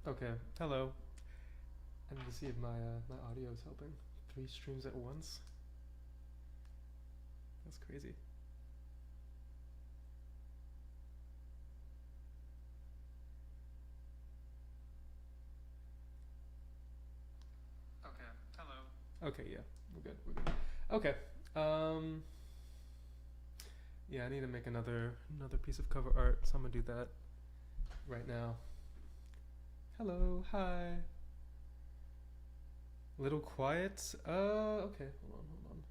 Okay, hello. I need to see if my audio is helping. 3 streams at once? That's crazy. Okay, hello. Okay, yeah, we're good. We're good. Okay. Um. Yeah, I need to make another piece of cover art, so I'm gonna do that right now. Hello, hi. Little quiet. Okay. Hold on.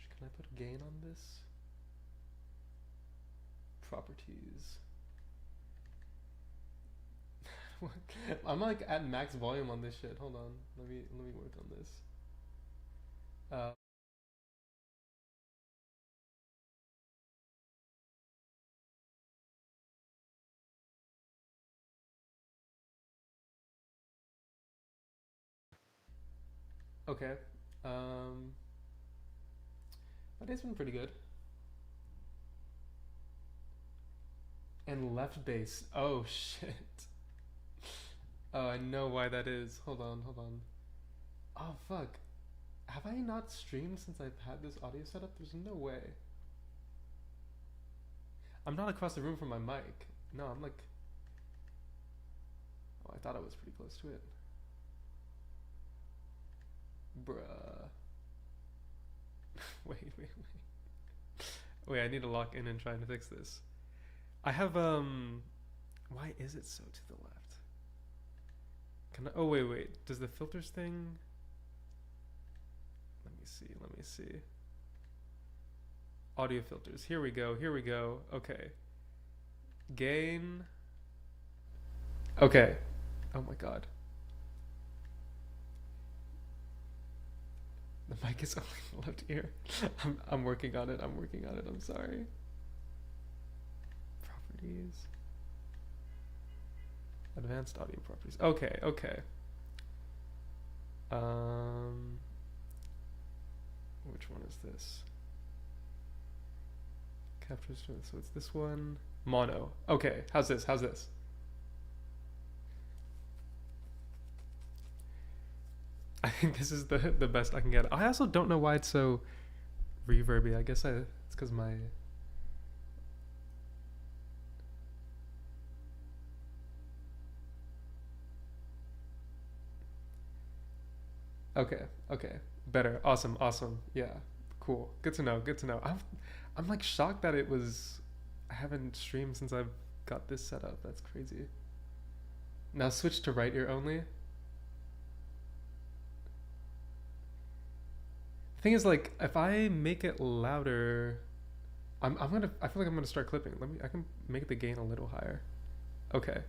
Can I put a gain on this? Properties. I'm like at max volume on this shit. Hold on. Let me work on this. Uh, okay. Um, my day's been pretty good. And left base. Oh shit. Oh, I know why that is. Hold on. Oh fuck. Have I not streamed since I've had this audio setup? There's no way. I'm not across the room from my mic. No, I'm like. Oh, I thought I was pretty close to it. Bruh. Wait. Wait, I need to lock in and try and fix this. I have why is it so to the left? Can I, oh wait. Does the filters thing? Let me see. Audio filters. Here we go. Okay. Gain. Okay. Oh my god. The mic is only in the left ear. I'm working on it. I'm sorry. Properties. Advanced audio properties. Okay. Which one is this? Captures. So it's this one. Mono. Okay. How's this? I think this is the best I can get. I also don't know why it's so reverby. I guess it's because my. Okay. Better. Awesome. Yeah. Cool. Good to know. I'm like shocked that it was. I haven't streamed since I've got this set up. That's crazy. Now switch to right ear only. Thing is, like, if I make it louder, I'm gonna. I feel like I'm gonna start clipping. I can make the gain a little higher. Okay.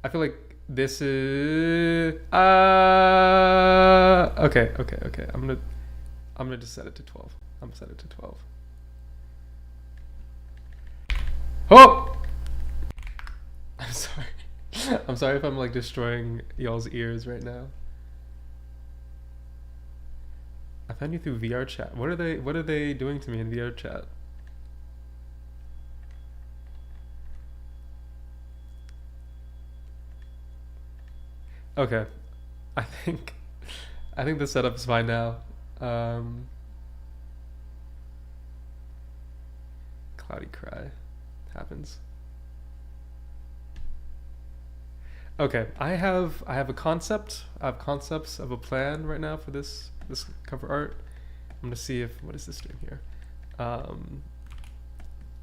I feel like this is. Okay. I'm gonna just set it to 12. I'm gonna set it to 12. Oh! I'm sorry. I'm sorry if I'm like destroying y'all's ears right now. I found you through VR chat. What are they doing to me in VR chat? Okay. I think the setup is fine now. Cloudy cry happens. Okay, I have a concept. I have concepts of a plan right now for this cover art. I'm gonna see if what is this doing here.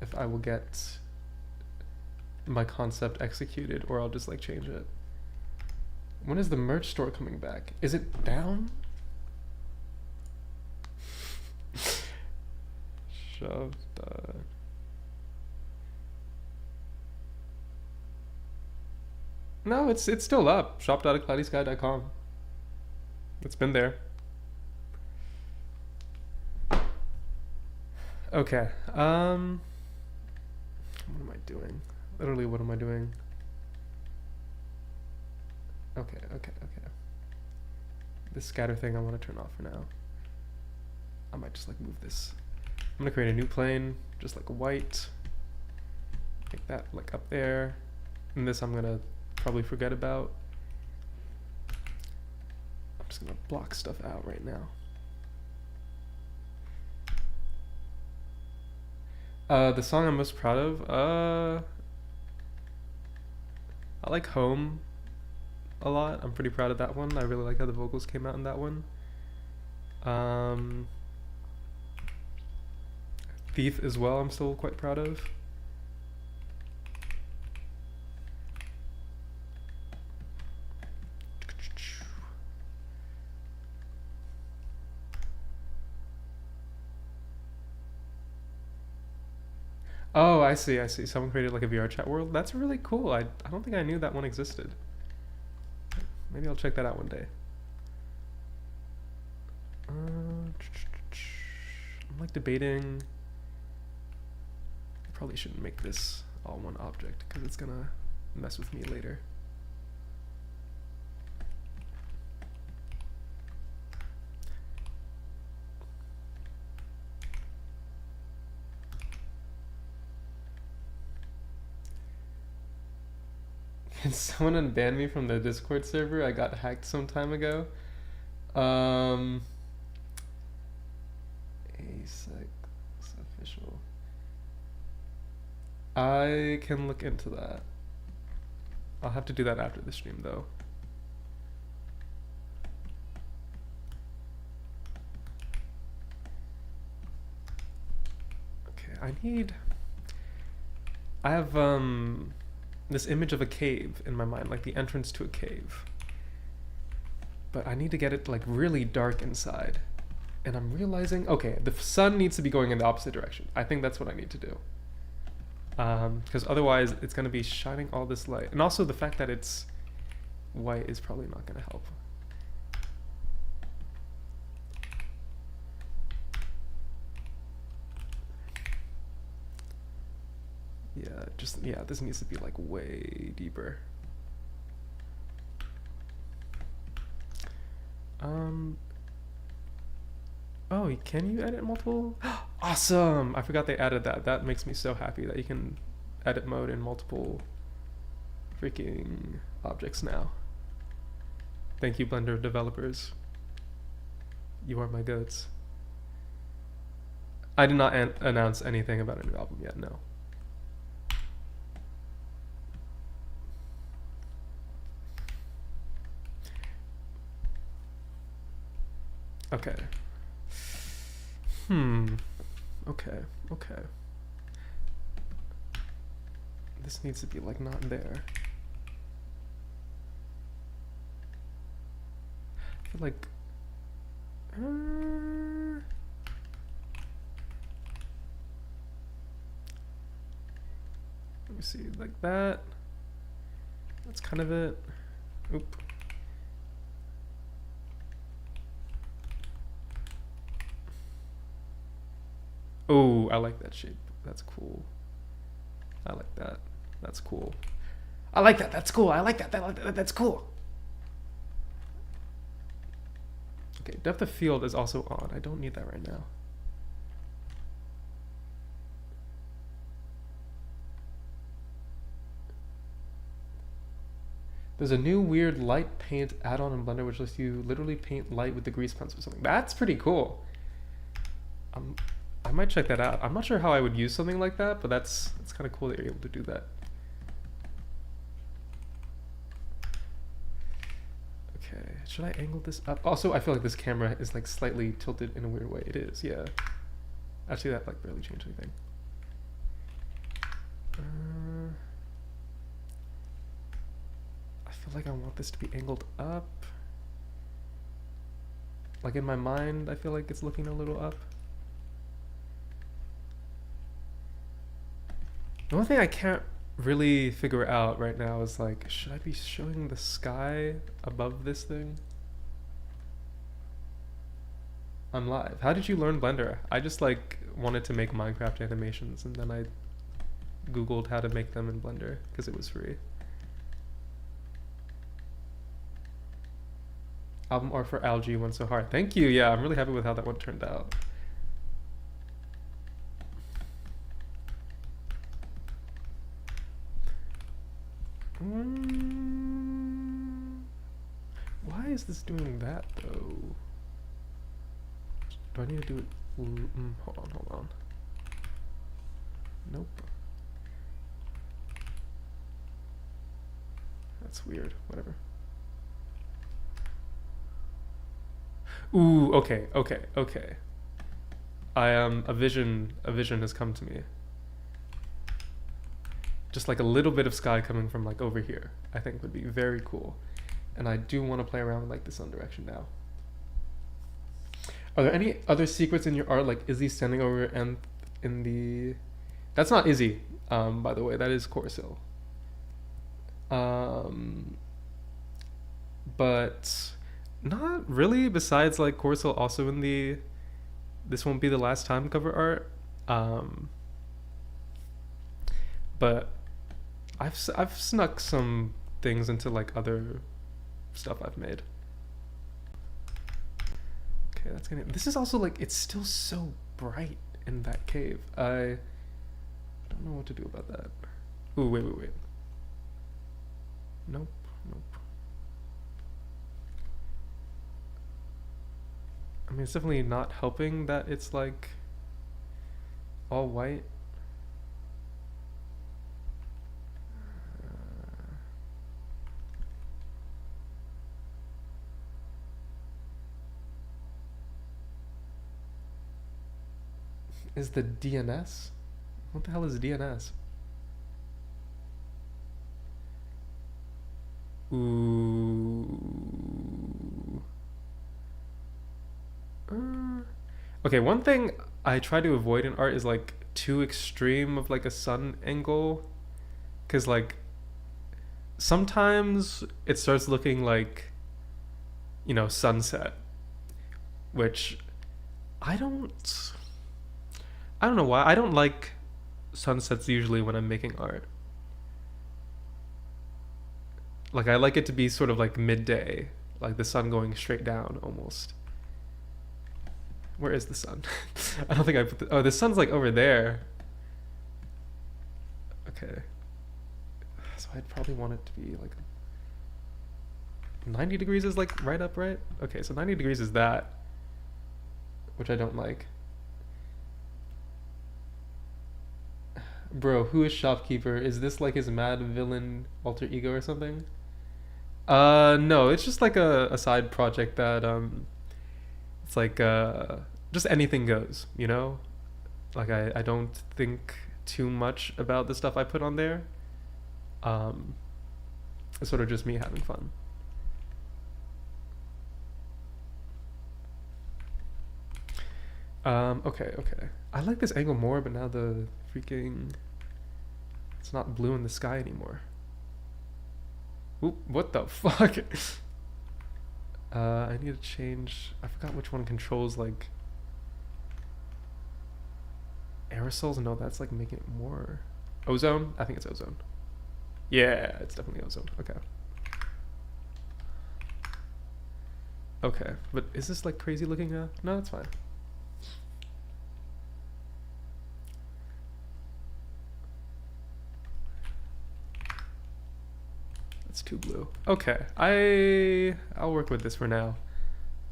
If I will get my concept executed, or I'll just like change it. When is the merch store coming back? Is it down? Shoved. No, it's still up. Shop.cloudysky.com. It's been there. Okay. What am I doing? Literally, what am I doing? Okay. This scatter thing I want to turn off for now. I might just like move this. I'm gonna create a new plane, just like white. Make that like up there. And this I'm gonna probably forget about. I'm just gonna block stuff out right now. The song I'm most proud of, I like Home a lot. I'm pretty proud of that one. I really like how the vocals came out in that one. Thief as well, I'm still quite proud of. Oh, I see, I see. Someone created like a VR chat world. That's really cool. I don't think I knew that one existed. Maybe I'll check that out one day. I'm like debating. I probably shouldn't make this all one object because it's gonna mess with me later. Can someone unban me from the Discord server? I got hacked some time ago. ASEX official. I can look into that. I'll have to do that after the stream though. Okay, I have this image of a cave in my mind, like the entrance to a cave. But I need to get it like really dark inside. And I'm realizing, okay, the sun needs to be going in the opposite direction. I think that's what I need to do. Because otherwise it's going to be shining all this light. And also the fact that it's white is probably not going to help. Yeah, this needs to be like way deeper. Oh, can you edit multiple? Awesome! I forgot they added that. That makes me so happy that you can edit mode in multiple freaking objects now. Thank you, Blender developers. You are my goats. I did not announce anything about a new album yet, no. Okay. Okay. This needs to be like not there. I feel like let me see, like that. That's kind of it. Oop. Oh, I like that shape. That's cool. I like that. That's cool. I like that. That's cool. I like that. That's cool. Okay, depth of field is also on. I don't need that right now. There's a new weird light paint add-on in Blender which lets you literally paint light with the grease pencil or something. That's pretty cool. I might check that out. I'm not sure how I would use something like that, but that's kind of cool that you're able to do that. Okay, should I angle this up? Also, I feel like this camera is like slightly tilted in a weird way. It is, yeah. Actually, that like barely changed anything. I feel like I want this to be angled up. Like in my mind, I feel like it's looking a little up. The only thing I can't really figure out right now is like, should I be showing the sky above this thing? I'm live. How did you learn Blender? I just like wanted to make Minecraft animations and then I Googled how to make them in Blender because it was free. Album art for Algae went so hard. Thank you. Yeah, I'm really happy with how that one turned out. is this doing that though? Do I need to do it? Hold on. Nope. That's weird. Whatever. Ooh, okay. A vision has come to me. Just like a little bit of sky coming from like over here, I think would be very cool. And I do want to play around with like the sun direction now. Are there any other secrets in your art, like Izzy standing over and in the... That's not Izzy, by the way, that is Corsil. But not really, besides like Corsil also in the This Won't Be the Last Time cover art. But I've snuck some things into like other stuff I've made. Okay, that's gonna... This is also like, it's still so bright in that cave. I don't know what to do about that. Ooh, wait. Nope. I mean, it's definitely not helping that it's like all white. Is the DNS? What the hell is DNS? Ooh. Okay, one thing I try to avoid in art is like too extreme of like a sun angle, because like sometimes it starts looking like, you know, sunset, which I don't know why. I don't like sunsets usually when I'm making art. Like I like it to be sort of like midday, like the sun going straight down almost. Where is the sun? I don't think I put the... Oh, the sun's like over there. Okay. So I'd probably want it to be like... 90 degrees is like right up, right? Okay, so 90 degrees is that. Which I don't like. Bro, who is Shopkeeper? Is this like his mad villain alter ego or something? No, it's just like a side project that, it's like, just anything goes, you know? Like, I don't think too much about the stuff I put on there. It's sort of just me having fun. Okay. I like this angle more, but now the freaking... It's not blue in the sky anymore. Oop, what the fuck? I need to change... I forgot which one controls, like... Aerosols? No, that's like making it more... Ozone? I think it's ozone. Yeah, it's definitely ozone. Okay. Okay, but is this like crazy looking now? No, it's fine. It's too blue. Okay, I'll work with this for now.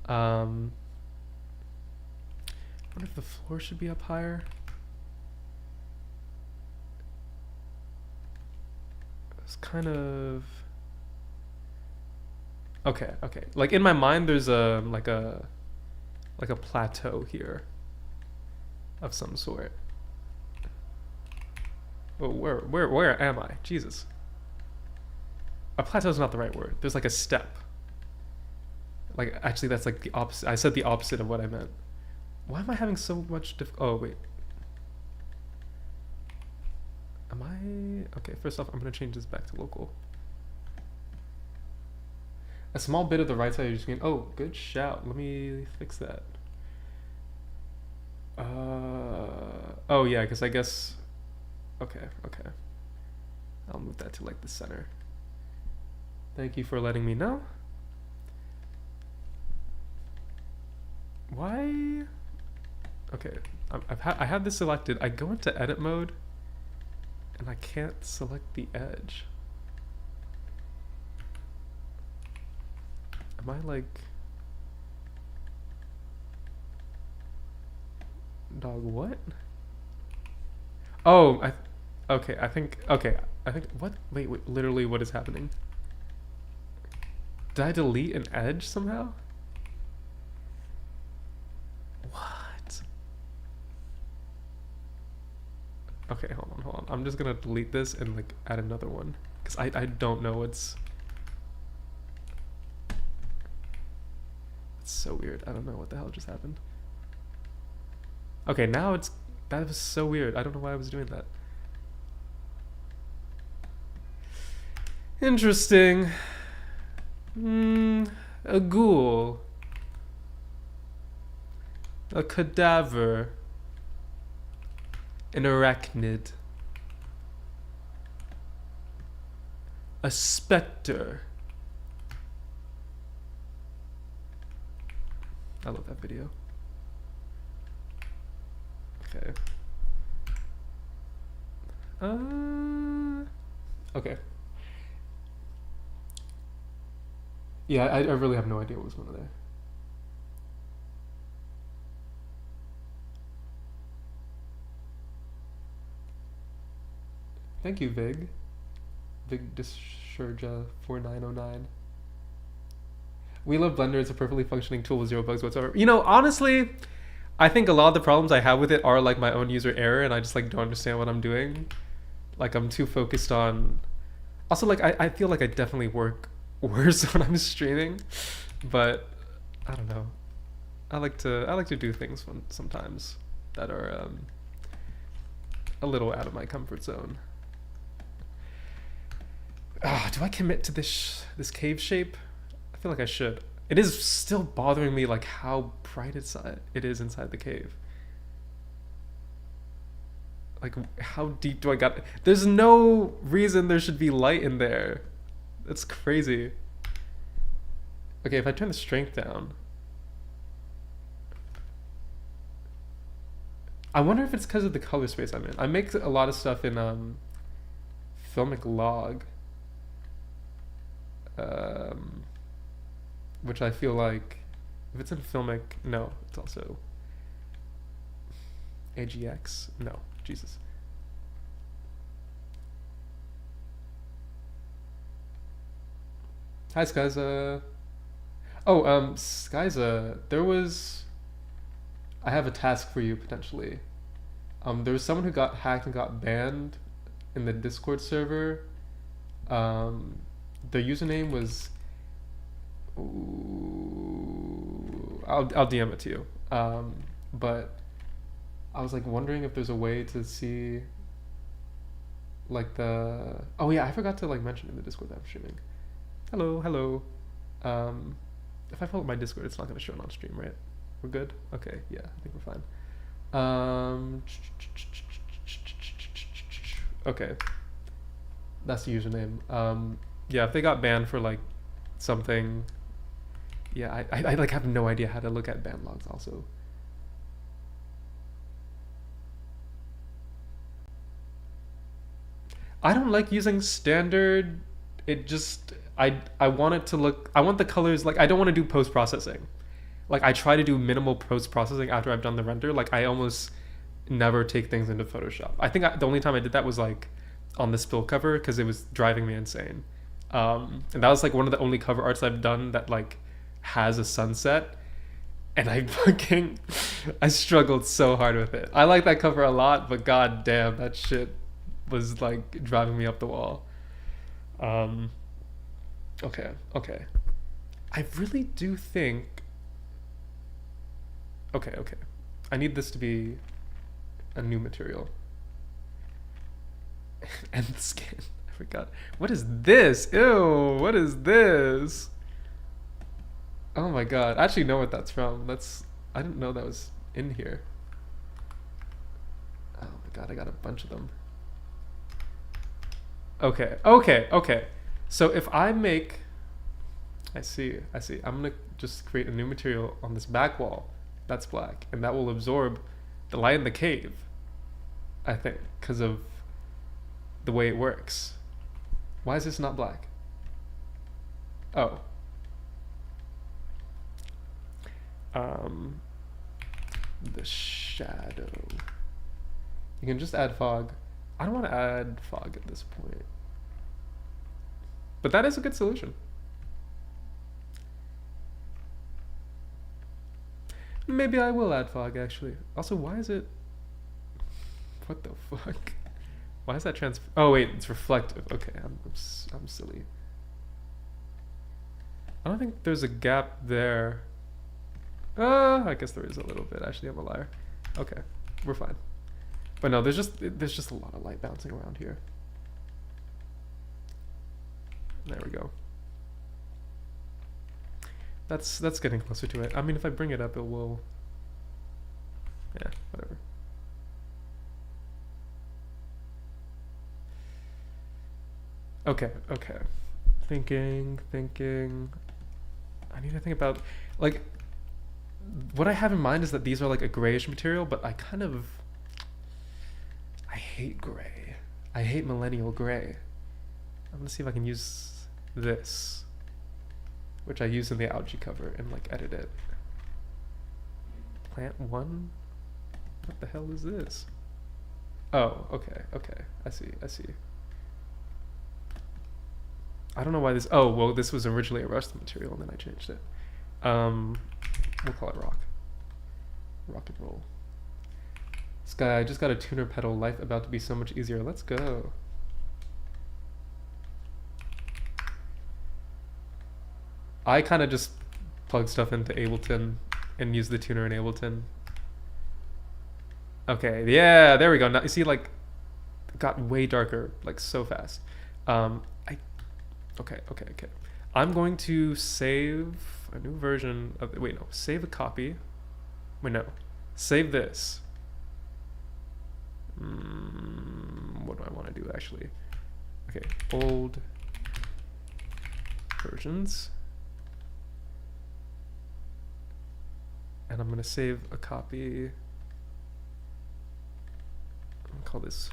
I wonder if the floor should be up higher. It's kind of... Okay. Like in my mind, there's a like a plateau here of some sort. Oh, where am I? Jesus. A plateau is not the right word. There's like a step. Like actually, that's like the opposite. I said the opposite of what I meant. Why am I having so much oh wait. Am I... Okay, first off, I'm gonna change this back to local. A small bit of the right side of your screen. Oh, good shout. Let me fix that. Oh yeah, because I guess... Okay. I'll move that to like the center. Thank you for letting me know. Why? Okay, I have this selected. I go into edit mode and I can't select the edge. Am I like... Dog, what? Oh, okay, I think, what? Wait, literally what is happening? Did I delete an edge somehow? What? Okay, hold on. I'm just gonna delete this and like add another one. Cause I don't know what's... It's so weird. I don't know what the hell just happened. Okay, now it's... That was so weird. I don't know why I was doing that. Interesting. A ghoul. A cadaver. An arachnid. A specter. I love that video. Okay. Okay. Yeah, I really have no idea what was going on there. Thank you, Vig. Vig Dissurja 4909. We love Blender. It's a perfectly functioning tool with 0 bugs whatsoever. You know, honestly, I think a lot of the problems I have with it are like my own user error, and I just like don't understand what I'm doing. Like I'm too focused on... Also, like I feel like I definitely work worse when I'm streaming, but I don't know. I like to do things sometimes that are a little out of my comfort zone. Do I commit to this cave shape? I feel like I should. It is still bothering me like how bright it is inside the cave. Like how deep do I got? There's no reason there should be light in there. That's crazy. Okay, if I turn the strength down. I wonder if it's because of the color space I'm in. I make a lot of stuff in Filmic Log. Which I feel like, if it's in Filmic, no, it's also AGX. No, Jesus. Hi, Skyza. Oh, Skyza, I have a task for you potentially. There was someone who got hacked and got banned in the Discord server. The username was... Ooh, I'll DM it to you. But I was like wondering if there's a way to see like the... Oh yeah, I forgot to like mention in the Discord that I'm streaming. Hello. If I pull up my Discord, it's not gonna show it on stream, right? We're good? Okay, yeah, I think we're fine. Okay. That's the username. Yeah, if they got banned for like something... Yeah, I like have no idea how to look at ban logs also. I don't like using standard. It just... I want it to look... I want the colors... Like, I don't want to do post-processing. Like, I try to do minimal post-processing after I've done the render. Like, I almost never take things into Photoshop. I think the only time I did that was, like, on the spill cover, because it was driving me insane. And that was, like, one of the only cover arts I've done that, like, has a sunset. And I struggled so hard with it. I like that cover a lot, but god damn, that shit was, like, driving me up the wall. Okay. I really do think... Okay. I need this to be a new material. And the skin. I forgot. What is this? Ew, what is this? Oh my god. I actually know what that's from. I didn't know that was in here. Oh my god, I got a bunch of them. Okay. So if I make... I see. I'm gonna just create a new material on this back wall that's black, and that will absorb the light in the cave, I think, because of the way it works. Why is this not black? Oh. the shadow. You can just add fog. I don't want to add fog at this point. But that is a good solution. Maybe I will add fog, actually. Also, why is it... What the fuck? Why is that Oh, wait, it's reflective. Okay, I'm silly. I don't think there's a gap there. I guess there is a little bit. Actually, I'm a liar. Okay, we're fine. But no, there's just a lot of light bouncing around here. There we go. That's getting closer to it. I mean, if I bring it up, it will... Yeah, whatever. Okay. Thinking. I need to think about, like, what I have in mind is that these are like a grayish material, but I hate gray. I hate millennial gray. I'm gonna see if I can use this, which I use in the algae cover, and like edit it. Plant 1? What the hell is this? Oh, okay. I see. I don't know why this... Oh, well, this was originally a rusted material, and then I changed it. We'll call it rock. Rock and roll. Sky, I just got a tuner pedal. Life about to be so much easier. Let's go. I kind of just plug stuff into Ableton and use the tuner in Ableton. Okay, yeah, there we go. Now you see, like, it got way darker, like, so fast. Okay. I'm going to save a new version of... Wait, no. Save a copy. Wait, no. Save this. What do I want to do, actually? Okay, old versions. And I'm going to save a copy. I'll call this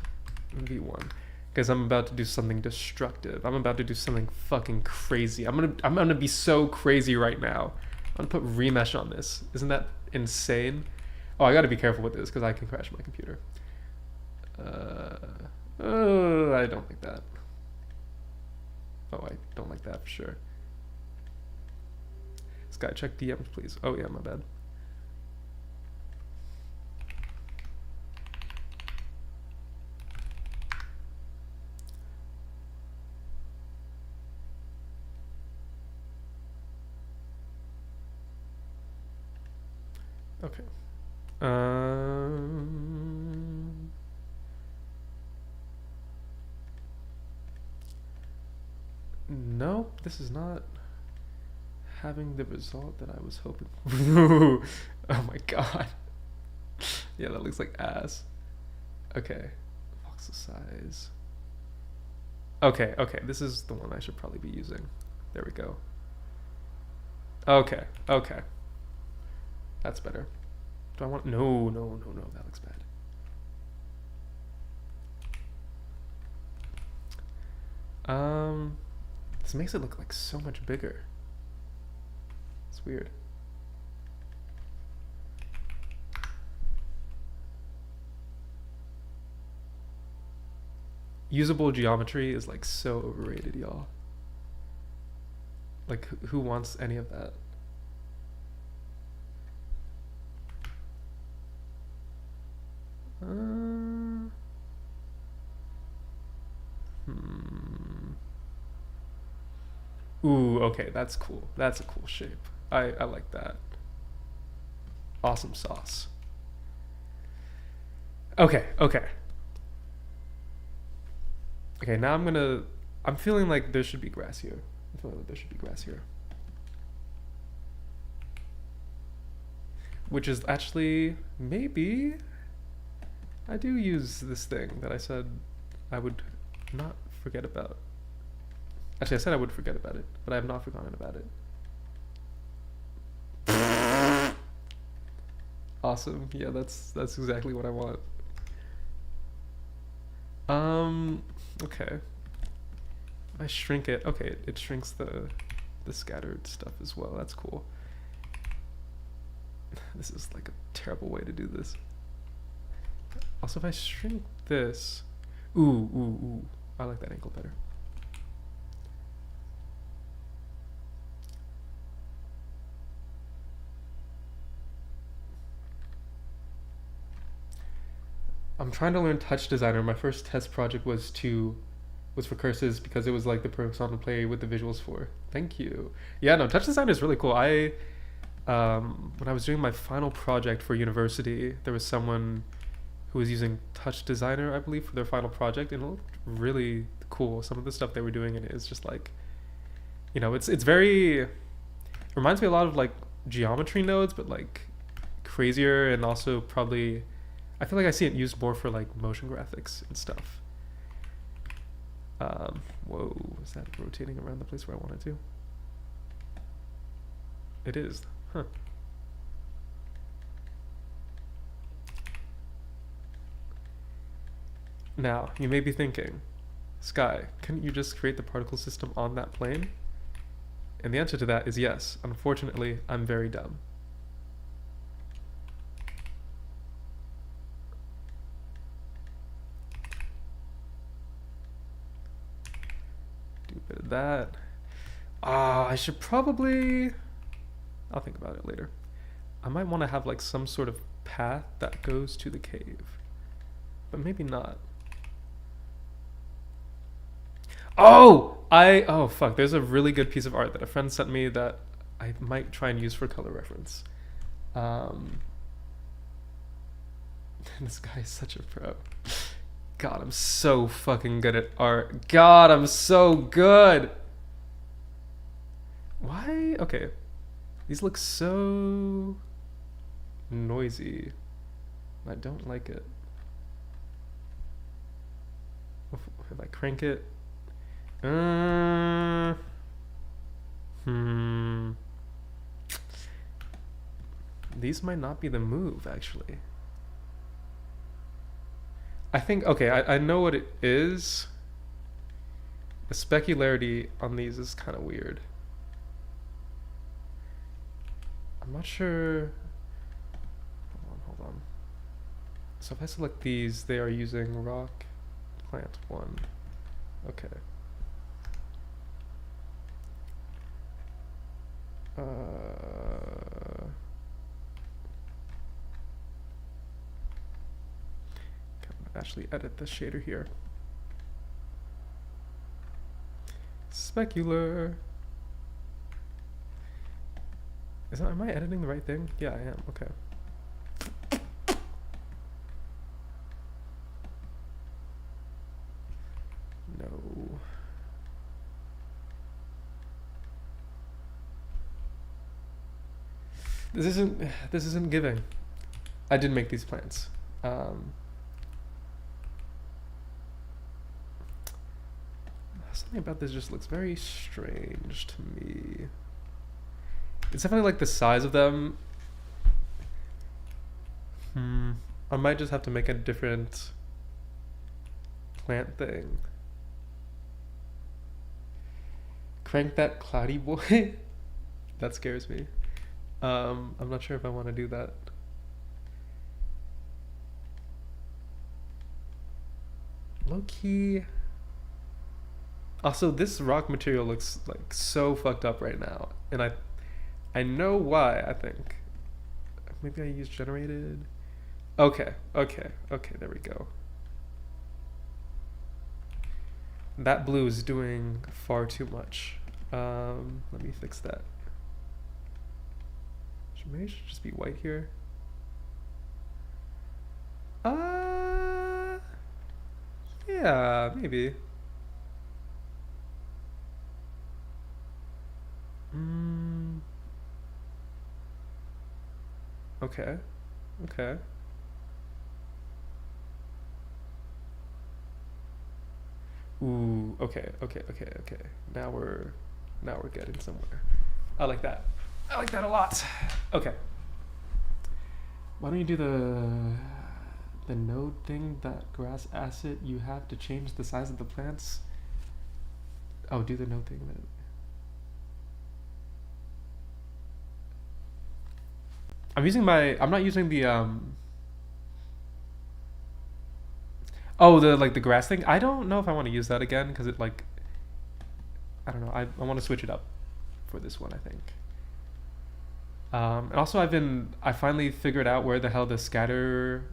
V1. Because I'm about to do something destructive. I'm about to do something fucking crazy. I'm gonna be so crazy right now. I'm gonna put remesh on this. Isn't that insane? Oh, I gotta be careful with this because I can crash my computer. I don't like that. Oh, I don't like that for sure. Sky, check DMs, please. Oh yeah, my bad. Okay. Nope, this is not having the result that I was hoping. Oh my god. Yeah, that looks like ass. Okay. Voxel size. Okay, this is the one I should probably be using. There we go. Okay. That's better. Do I want... No, that looks bad. This makes it look like so much bigger. It's weird. Usable geometry is like so overrated, y'all. Like, who wants any of that? Ooh, okay, that's cool. That's a cool shape. I like that. Awesome sauce. Okay. Okay, now I'm feeling like there should be grass here. Which is actually, maybe, I do use this thing that I said I would not forget about. Actually, I said I would forget about it, but I have not forgotten about it. Awesome. Yeah, that's exactly what I want. Okay. If I shrink it, okay, it shrinks the scattered stuff as well. That's cool. This is like a terrible way to do this. Also, if I shrink this, ooh, I like that angle better. I'm trying to learn Touch Designer. My first test project was for curses because it was like the person to play with the visuals for. Thank you. Yeah, no, Touch Designer is really cool. When I was doing my final project for university, there was someone who was using Touch Designer, I believe, for their final project, and it looked really cool. Some of the stuff they were doing in it is just like, you know, it's very, it reminds me a lot of like geometry nodes, but like crazier, and also probably, I feel like I see it used more for like motion graphics and stuff. Whoa, is that rotating around the place where I wanted to? It is, huh. Now, you may be thinking, Sky, couldn't you just create the particle system on that plane? And the answer to that is yes. Unfortunately, I'm very dumb. Do a bit of that. I should probably, I'll think about it later. I might want to have like some sort of path that goes to the cave, but maybe not. Oh fuck, there's a really good piece of art that a friend sent me that I might try and use for color reference. This guy is such a pro. God, I'm so fucking good at art. God, I'm so good. Why? Okay. These look so noisy. I don't like it. If I crank it. These might not be the move, actually. I think, okay, I know what it is. The specularity on these is kind of weird. I'm not sure. Hold on. So if I select these, they are using rock, plant 1. Okay. Actually edit the shader here. Specular. Am I editing the right thing? Yeah, I am. Okay. No. This isn't giving. I did make these plants. Something about this just looks very strange to me. It's definitely like the size of them. I might just have to make a different plant thing. Crank that cloudy boy. That scares me. I'm not sure if I want to do that. Low key. Also, this rock material looks like so fucked up right now, and I know why. I think maybe I use generated. Okay, there we go. That blue is doing far too much. Let me fix that. Maybe it should just be white here. Yeah, maybe. Okay. Ooh, okay. Now we're getting somewhere. I like that. I like that a lot. Okay. Why don't you do the node thing, that grass asset you have to change the size of the plants? Oh, do the node thing then. I'm not using the oh, the like the grass thing. I don't know if I want to use that again because it like I don't know. I want to switch it up for this one, I think. And also I finally figured out where the hell the scatter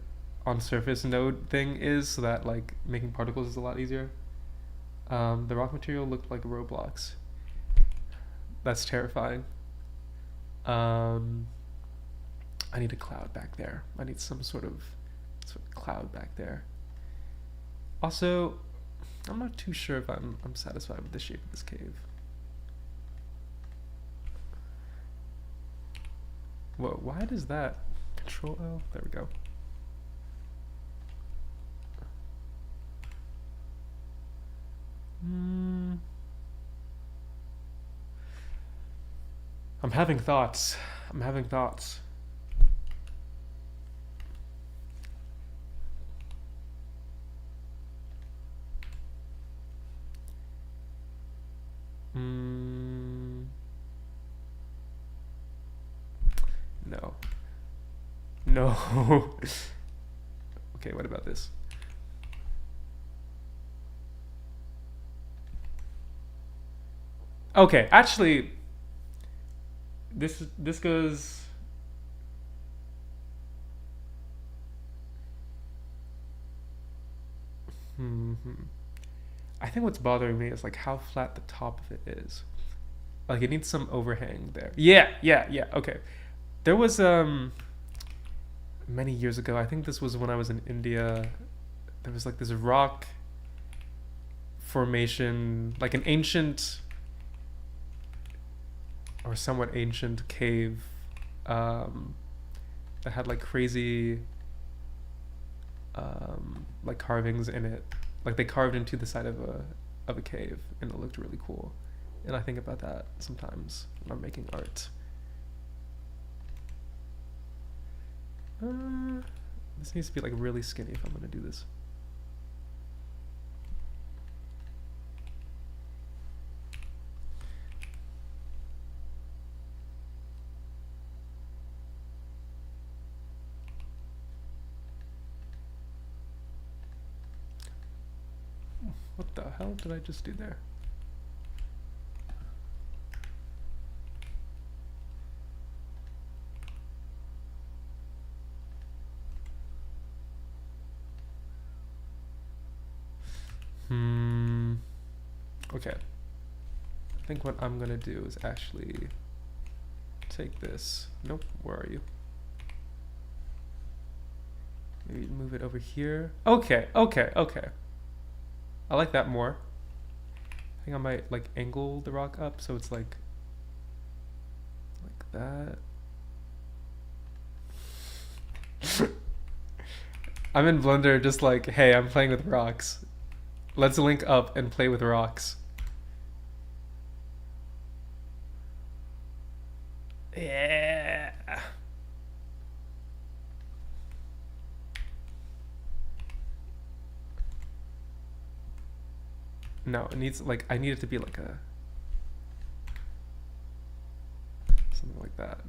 on surface node thing is, so that like making particles is a lot easier. The rock material looked like Roblox. That's terrifying. I need a cloud back there. I need some sort of cloud back there. Also, I'm not too sure if I'm satisfied with the shape of this cave. Whoa, why does that Control L? There we go. I'm having thoughts. I'm having thoughts. No. No. Okay, what about this? Okay, actually, this goes. I think what's bothering me is like how flat the top of it is. Like it needs some overhang there. Yeah. Okay. There was many years ago. I think this was when I was in India. There was like this rock formation, like an ancient or somewhat ancient cave that had like crazy like carvings in it. Like they carved into the side of a cave, and it looked really cool. And I think about that sometimes when I'm making art. This needs to be like really skinny if I'm gonna do this. What the hell did I just do there? Okay. I think what I'm gonna do is actually take this. Nope, where are you? Maybe move it over here. Okay. I like that more. I think I might like angle the rock up so it's like that. I'm in Blender just like, hey, I'm playing with rocks. Let's link up and play with rocks. Yeah. No, it needs like I need it to be like a something like that.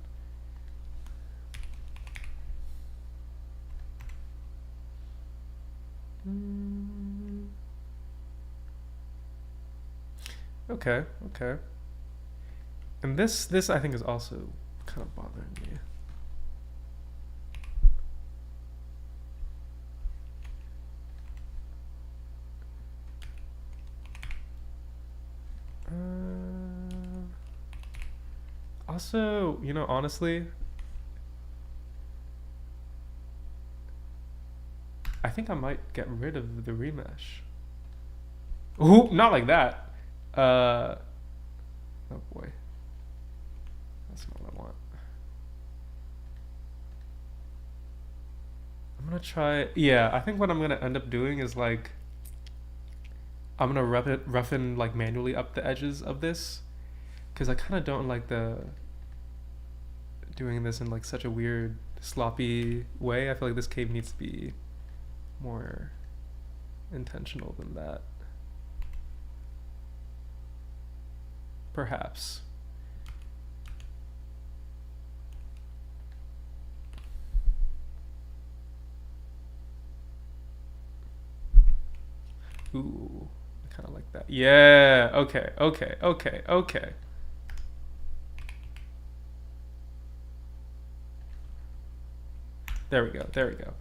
Okay. And this I think is also kind of bothering me. Also, you know, honestly, I think I might get rid of the remesh. Ooh, not like that. Oh boy. That's not what I want. I'm gonna try, yeah, I think what I'm gonna end up doing is like, I'm gonna roughen like manually up the edges of this. Cause I kinda don't like doing this in like such a weird, sloppy way. I feel like this cave needs to be more intentional than that. Perhaps. Ooh, I kind of like that. Yeah, okay, okay, okay, okay. There we go, there we go.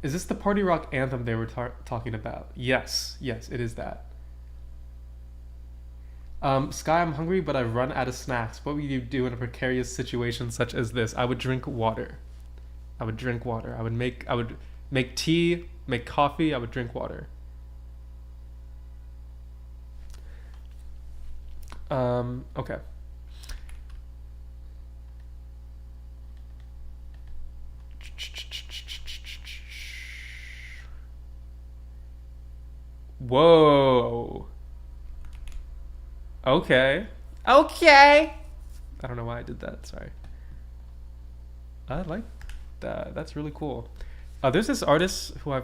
Is this the party rock anthem they were talking about? Yes, yes, it is that. Sky, I'm hungry, but I've run out of snacks. What would you do in a precarious situation such as this? I would drink water. I would drink water. I would make tea, make coffee. I would drink water. Okay. Whoa. Okay. Okay. I don't know why I did that. Sorry. I like that. That's really cool. There's this artist who I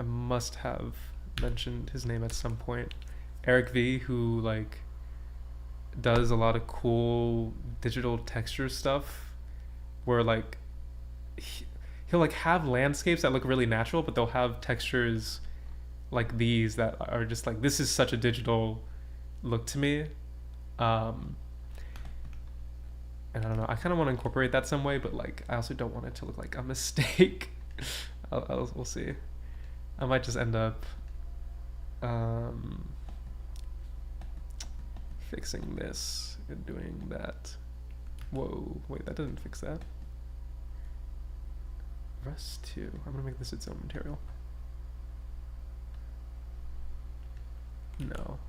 must have mentioned his name at some point. Eric V, who like does a lot of cool digital texture stuff, where like he'll like have landscapes that look really natural, but they'll have textures like these that are just like, this is such a digital look to me. And I don't know, I kind of want to incorporate that some way, but like I also don't want it to look like a mistake. We'll see. I might just end up fixing this and doing that. Whoa, wait, that doesn't fix that. Rust 2. I'm gonna make this its own material. No.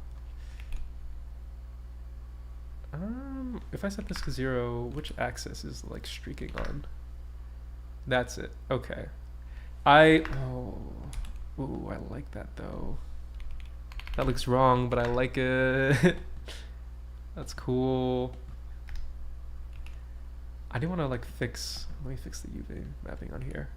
If I set this to 0, which axis is like streaking on? That's it. Okay. Ooh, I like that though. That looks wrong, but I like it. That's cool. I do want to like fix, let me fix the UV mapping on here.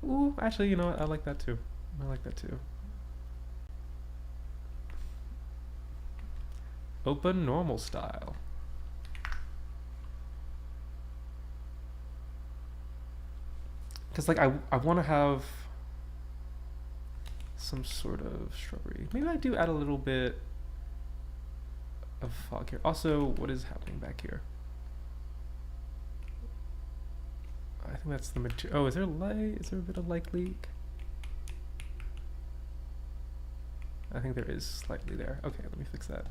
Ooh, actually, you know what? I like that too. I like that too. Open normal style. Because like I want to have some sort of shrubbery. Maybe I do add a little bit of fog here. Also, what is happening back here? I think that's the material. Oh, is there light? Is there a bit of light leak? I think there is slightly there. Okay, let me fix that.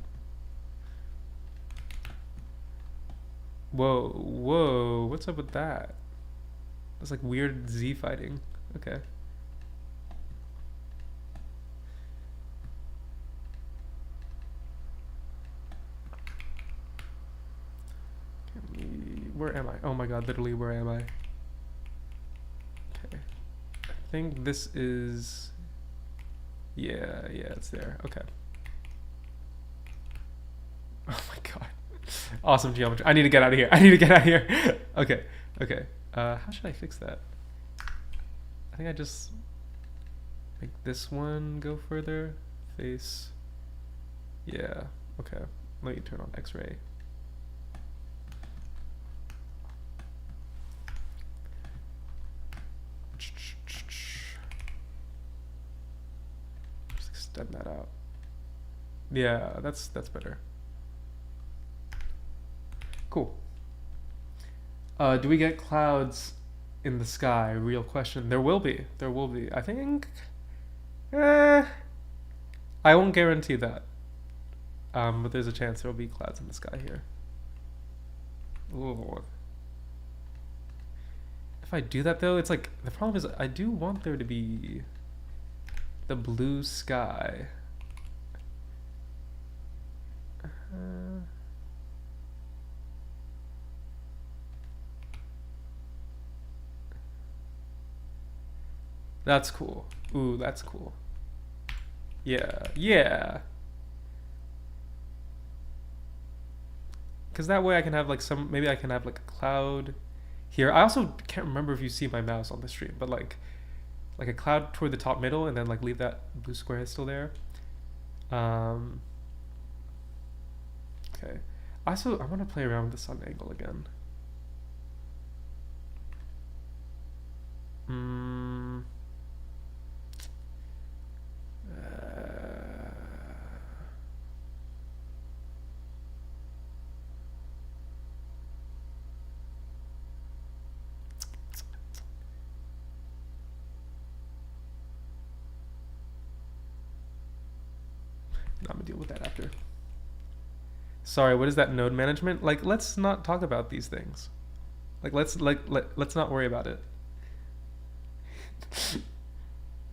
Whoa, whoa, what's up with that? That's like weird Z fighting. Okay. Where am I? Oh my god, literally, where am I? Okay. I think this is... Yeah, it's there. Okay. Oh my god. Awesome geometry. I need to get out of here. Okay. How should I fix that? I think I just make this one go further. Face. Yeah. Okay. Let me turn on X-ray. Just extend that out. Yeah, that's better. Cool. Do we get clouds in the sky? Real question. There will be. I think. I won't guarantee that. But there's a chance there will be clouds in the sky here. Ooh. If I do that though, it's like, the problem is I do want there to be the blue sky. That's cool. Ooh, that's cool. Yeah. Because that way I can have like maybe I can have like a cloud here. I also can't remember if you see my mouse on the stream, but like a cloud toward the top middle and then like leave that blue square still there. Um, okay. Also, I want to play around with the sun angle again. Mm. No, I'm gonna deal with that after. Sorry, what is that node management? Like, let's not talk about these things. Like, let's not worry about it.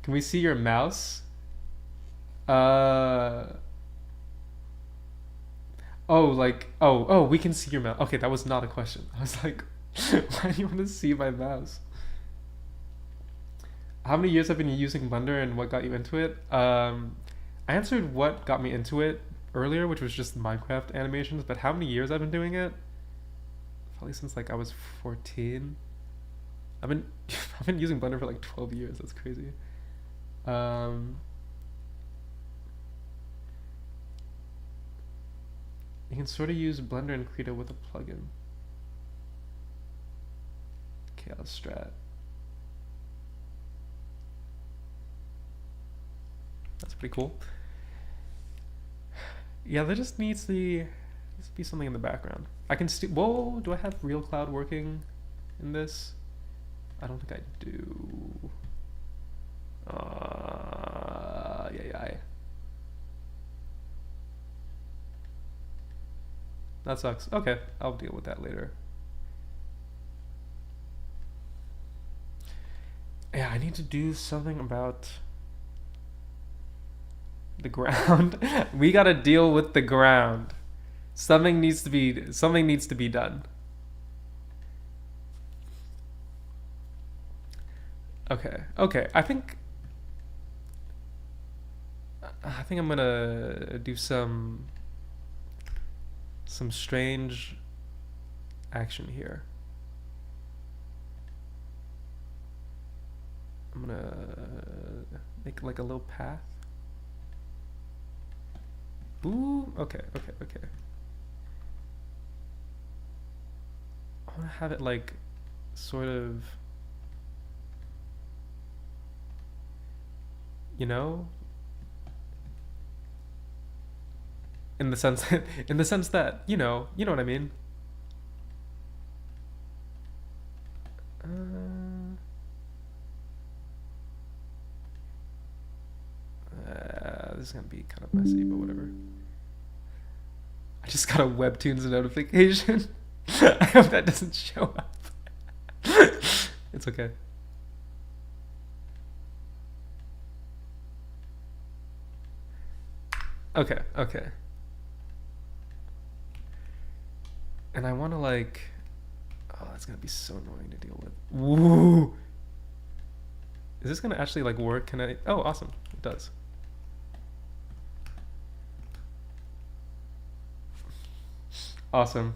Can we see your mouse? Oh, like, oh, we can see your mouse. Okay, that was not a question. I was like, why do you want to see my mouse? How many years have you been using Blender and what got you into it? I answered what got me into it earlier, which was just Minecraft animations, but how many years I've been doing it? Probably since like I was 14. I've been I've been using Blender for like 12 years. That's crazy. You can sort of use Blender and Krita with a plugin. Chaos Strat. That's pretty cool. Yeah, there just needs to be something in the background. I can still. Whoa, do I have Real Cloud working in this? I don't think I do. Yeah. That sucks. Okay, I'll deal with that later. Yeah, I need to do something about the ground. We gotta deal with the ground. Something needs to be done. Okay. I think I'm gonna do some strange action here. I'm gonna make like a little path. Ooh, okay. I wanna have it like sort of, you know, in the sense that you know what I mean. This is gonna be kind of messy, but whatever. I just got a Webtoons notification. I hope that doesn't show up. It's okay. Okay. And I want to like, oh, that's gonna be so annoying to deal with. Woo! Is this gonna actually like work? Can I? Oh, awesome! It does. Awesome.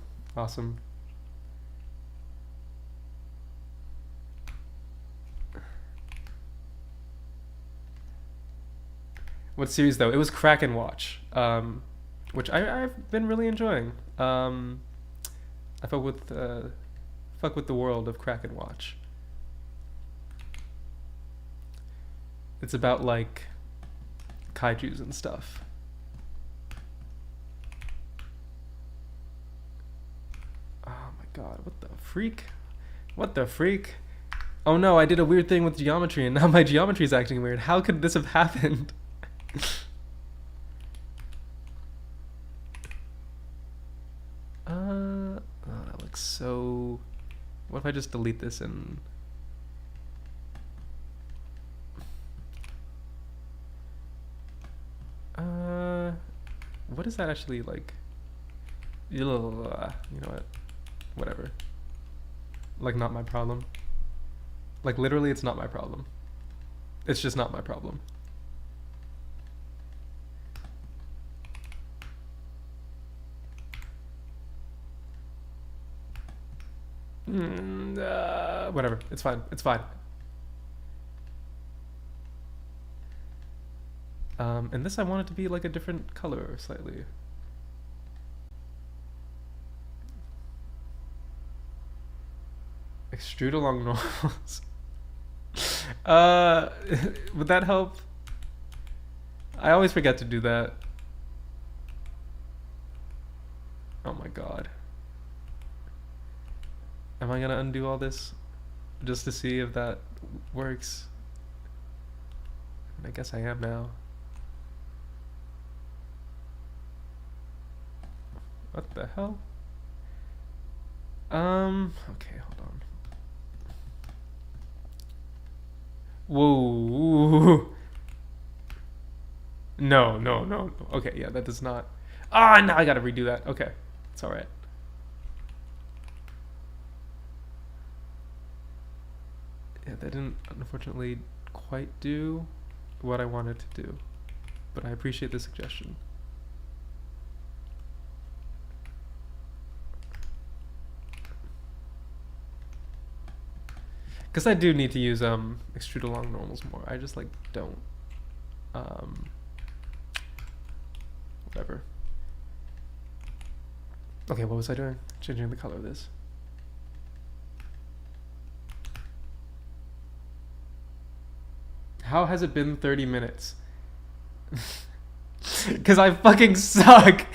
What series though? It was Kraken Watch, which I've been really enjoying. I fuck with the world of Kraken Watch. It's about like kaijus and stuff. Oh my god, what the freak? Oh no, I did a weird thing with geometry and now my geometry is acting weird. How could this have happened? Oh, that looks so... What if I just delete this and... What is that actually like? You know what? Whatever. Like, not my problem. Like, literally, it's not my problem. It's just not my problem. Whatever. It's fine. And this I want it to be like a different color slightly. Extrude along normals. Would that help? I always forget to do that. Oh my god. Am I gonna undo all this just to see if that works? I guess I am now. What the hell? Okay, hold on. Whoa. No. Okay, yeah, that does not. Ah, now I gotta redo that. Okay, it's alright. Yeah, that didn't unfortunately quite do what I wanted to do, but I appreciate the suggestion. Because I do need to use extrude along normals more. I just like don't. Whatever. Okay, what was I doing? Changing the color of this. How has it been 30 minutes? Because I fucking suck.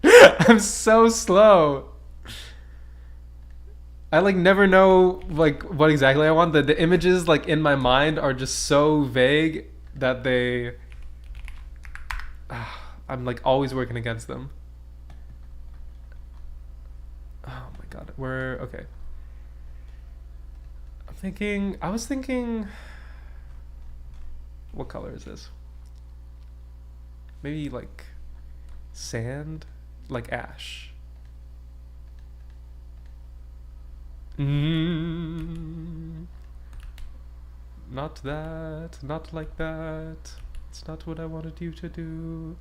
I'm so slow. I like never know like what exactly I want. The images like in my mind are just so vague that they I'm like always working against them. Oh my god. We're okay. I was thinking what color is this? Maybe like sand? Like ash. Not that, not like that. It's not what I wanted you to do.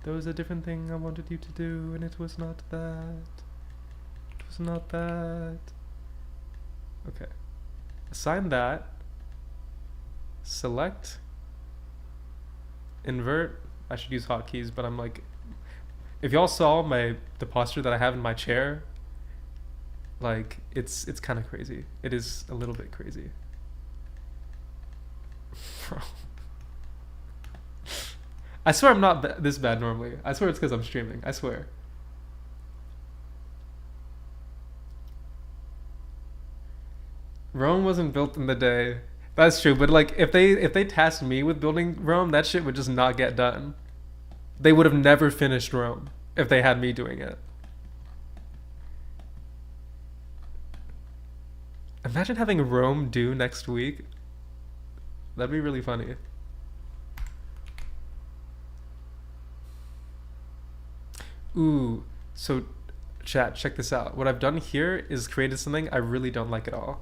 There was a different thing I wanted you to do, and it was not that. It was not that. Okay. Assign that. Select. Invert. I should use hotkeys, but I'm like, if y'all saw the posture that I have in my chair, like it's kind of crazy. It is a little bit crazy. Bro. I swear I'm not this bad normally. I swear it's because I'm streaming. I swear. Rome wasn't built in the day. That's true, but like if they tasked me with building Rome, that shit would just not get done. They would have never finished Rome if they had me doing it. Imagine having Rome due next week. That'd be really funny. Ooh, so chat, check this out. What I've done here is created something I really don't like at all.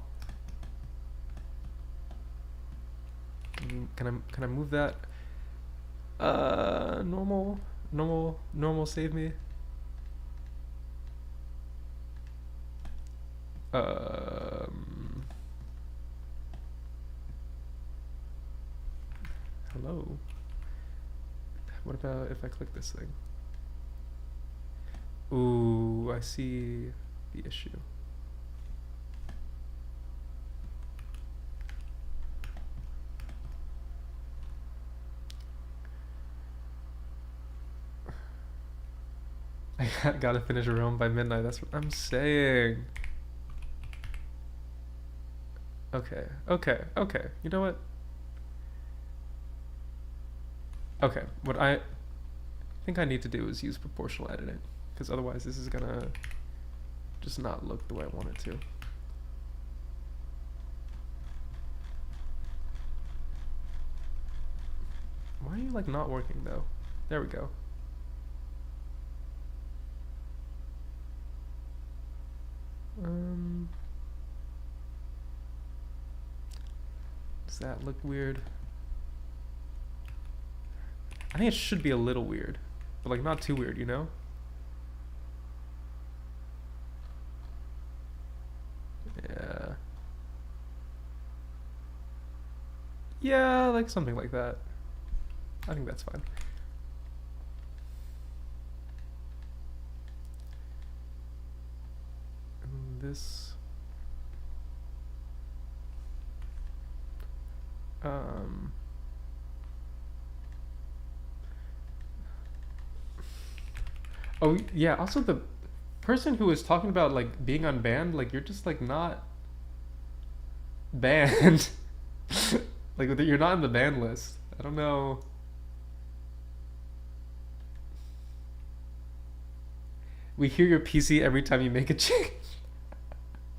Can I move that? Normal, save me. Hello. What about if I click this thing? Ooh, I see the issue. I gotta finish Rome by midnight. That's what I'm saying. Okay. You know what? Okay, what I think I need to do is use proportional editing, because otherwise this is gonna just not look the way I want it to. Why are you like not working though? There we go. Does that look weird? I think it should be a little weird, but like not too weird, you know? Yeah. Yeah, like something like that. I think that's fine. Um, oh yeah. Also, the person who was talking about like being unbanned, like you're just like not banned. Like you're not in the ban list. I don't know. We hear your PC every time you make a change.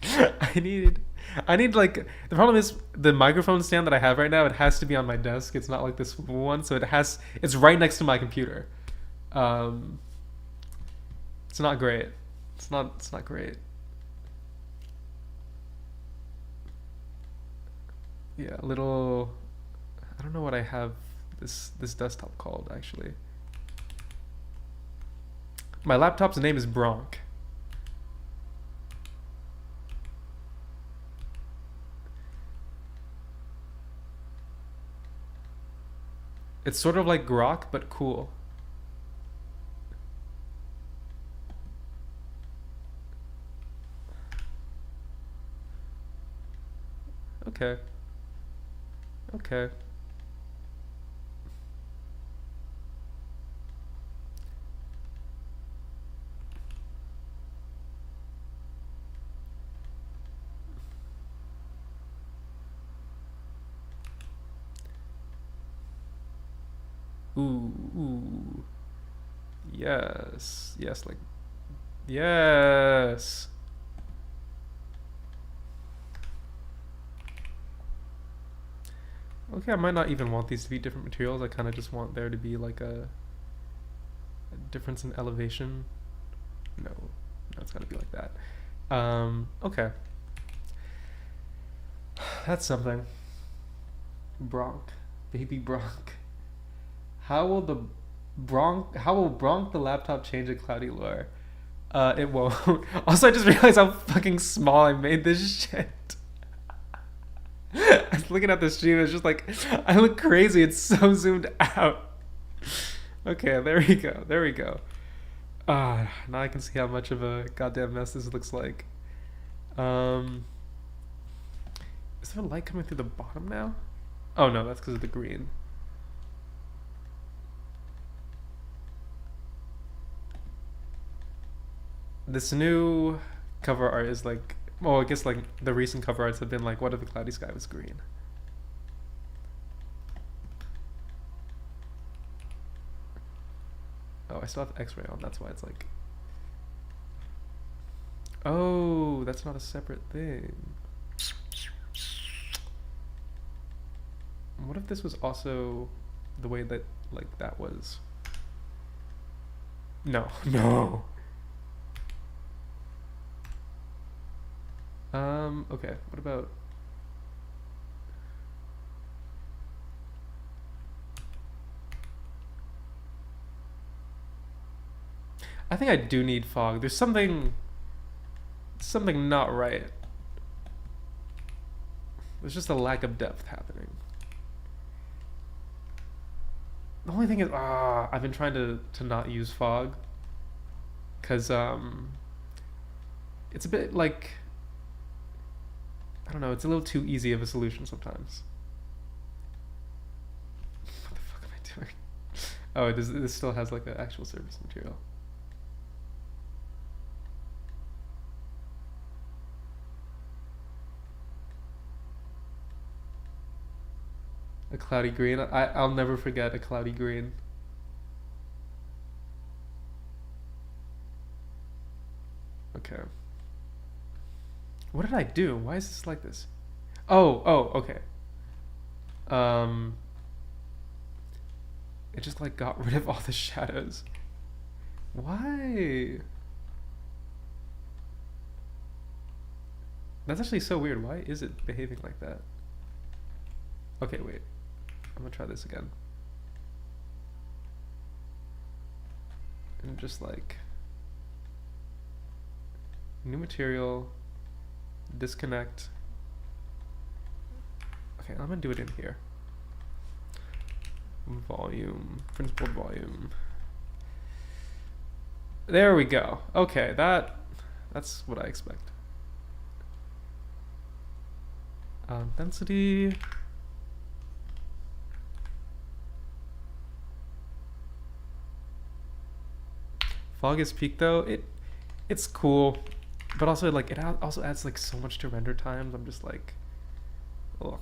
I need, I need like the problem is the microphone stand that I have right now. It has to be on my desk. It's not like this one, so it's right next to my computer. Um, it's not great. It's not great. Yeah, a little. I don't know what I have this desktop called actually. My laptop's name is Bronk. It's sort of like Grok, but cool. Okay. Okay. Ooh, ooh. Yes. Yes, like yes. Okay, I might not even want these to be different materials. I kind of just want there to be like a difference in elevation. No, it's gotta be like that. Okay. That's something. Bronk. Baby Bronk. How will Bronk the laptop change a cloudy lore? It won't. Also, I just realized how fucking small I made this shit. I was looking at the stream, it's just like, I look crazy, it's so zoomed out. Okay, there we go, there we go. Now I can see how much of a goddamn mess this looks like. Is there light coming through the bottom now? Oh no, that's because of the green. This new cover art is like, well, I guess like the recent cover arts have been like, what if the cloudy sky was green? Oh, I still have X-ray on, that's why it's like, oh, that's not a separate thing. What if this was also the way that like that was? No, no. Okay, what about I think I do need fog. There's something not right. There's just a lack of depth happening. The only thing is, I've been trying to not use fog, cause it's a bit like, I don't know, it's a little too easy of a solution sometimes. What the fuck am I doing? Oh, this still has like an actual surface material. A cloudy green. I'll never forget a cloudy green. Okay. What did I do? Why is this like this? Oh, okay. It just like got rid of all the shadows. Why? That's actually so weird. Why is it behaving like that? Okay, wait. I'm gonna try this again. And just like new material, disconnect. Okay, I'm gonna do it in here. Volume, principled volume. There we go. Okay, that's what I expect. Density. Fog is peak though. It's cool, but also like it also adds like so much to render times. I'm just like, ugh.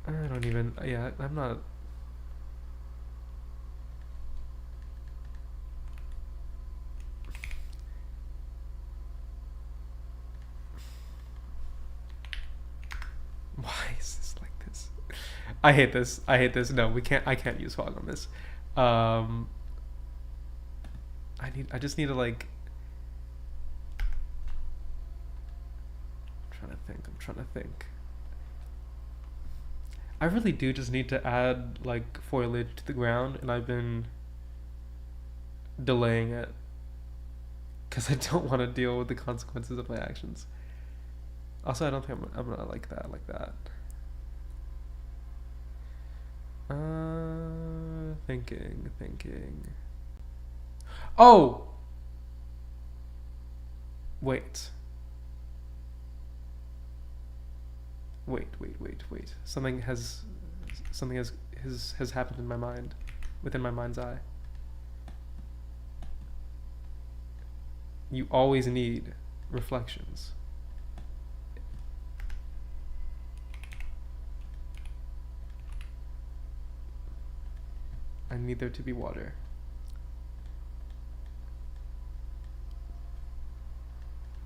I don't even. Yeah, I'm not. Why is this like this? I hate this. I hate this. No, we can't. I can't use fog on this. I just need to like. I'm trying to think. I really do just need to add like foliage to the ground, and I've been delaying it because I don't want to deal with the consequences of my actions. Also, I don't think I'm gonna like that. Thinking. Oh! Wait. Something has happened in my mind, within my mind's eye. You always need reflections. I need there to be water.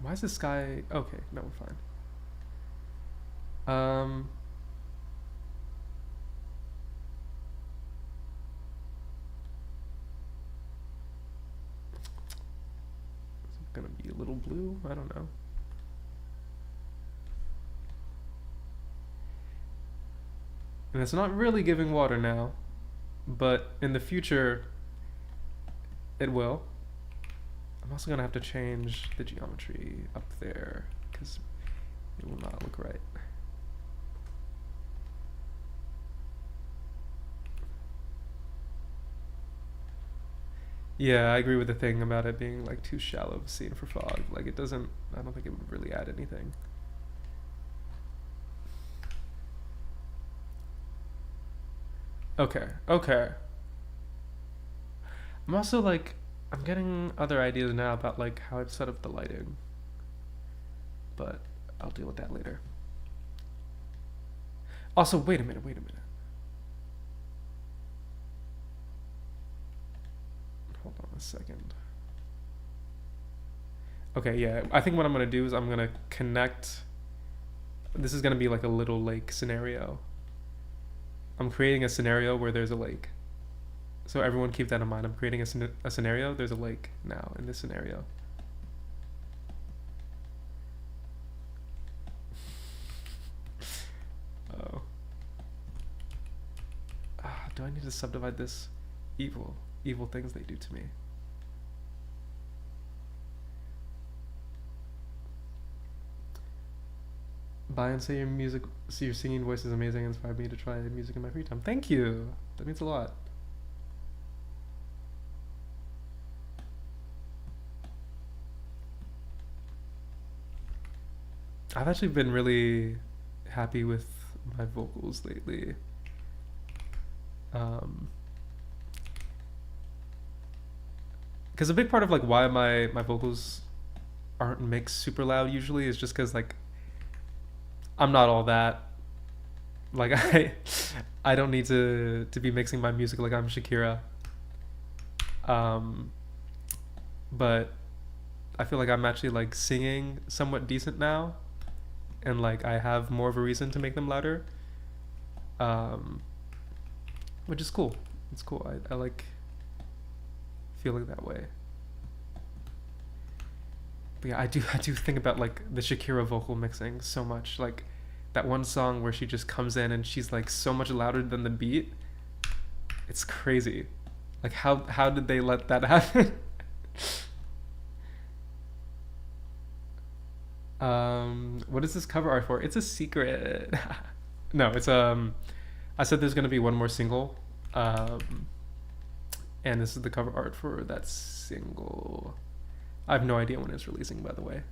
Why is the sky... Okay, no, we're fine. Is it gonna be a little blue? I don't know. And it's not really giving water now, but in the future, it will. I'm also gonna have to change the geometry up there because it will not look right. Yeah, I agree with the thing about it being like too shallow of a scene for fog. Like it doesn't, I don't think it would really add anything. Okay. I'm also like, I'm getting other ideas now about like how I've set up the lighting, but I'll deal with that later. Also, wait a minute. Hold on a second. Okay, yeah, I think what I'm gonna do is I'm gonna connect, this is gonna be like a little lake scenario. I'm creating a scenario where there's a lake. So everyone keep that in mind. I'm creating a scenario. There's a lake now in this scenario. Oh. Do I need to subdivide this? Evil things they do to me. Bye and say your singing voice is amazing. Inspired me to try music in my free time. Thank you. That means a lot. I've actually been really happy with my vocals lately. Because a big part of like why my vocals aren't mixed super loud usually is just because like I'm not all that. Like I don't need to be mixing my music like I'm Shakira. But I feel like I'm actually like singing somewhat decent now, and like I have more of a reason to make them louder, which is cool. It's cool. I like feeling that way. But yeah, I do think about like the Shakira vocal mixing so much. Like that one song where she just comes in and she's like so much louder than the beat. It's crazy. Like how did they let that happen? What is this cover art for? It's a secret. No, it's I said there's gonna be one more single, and this is the cover art for that single. I have no idea when it's releasing, by the way.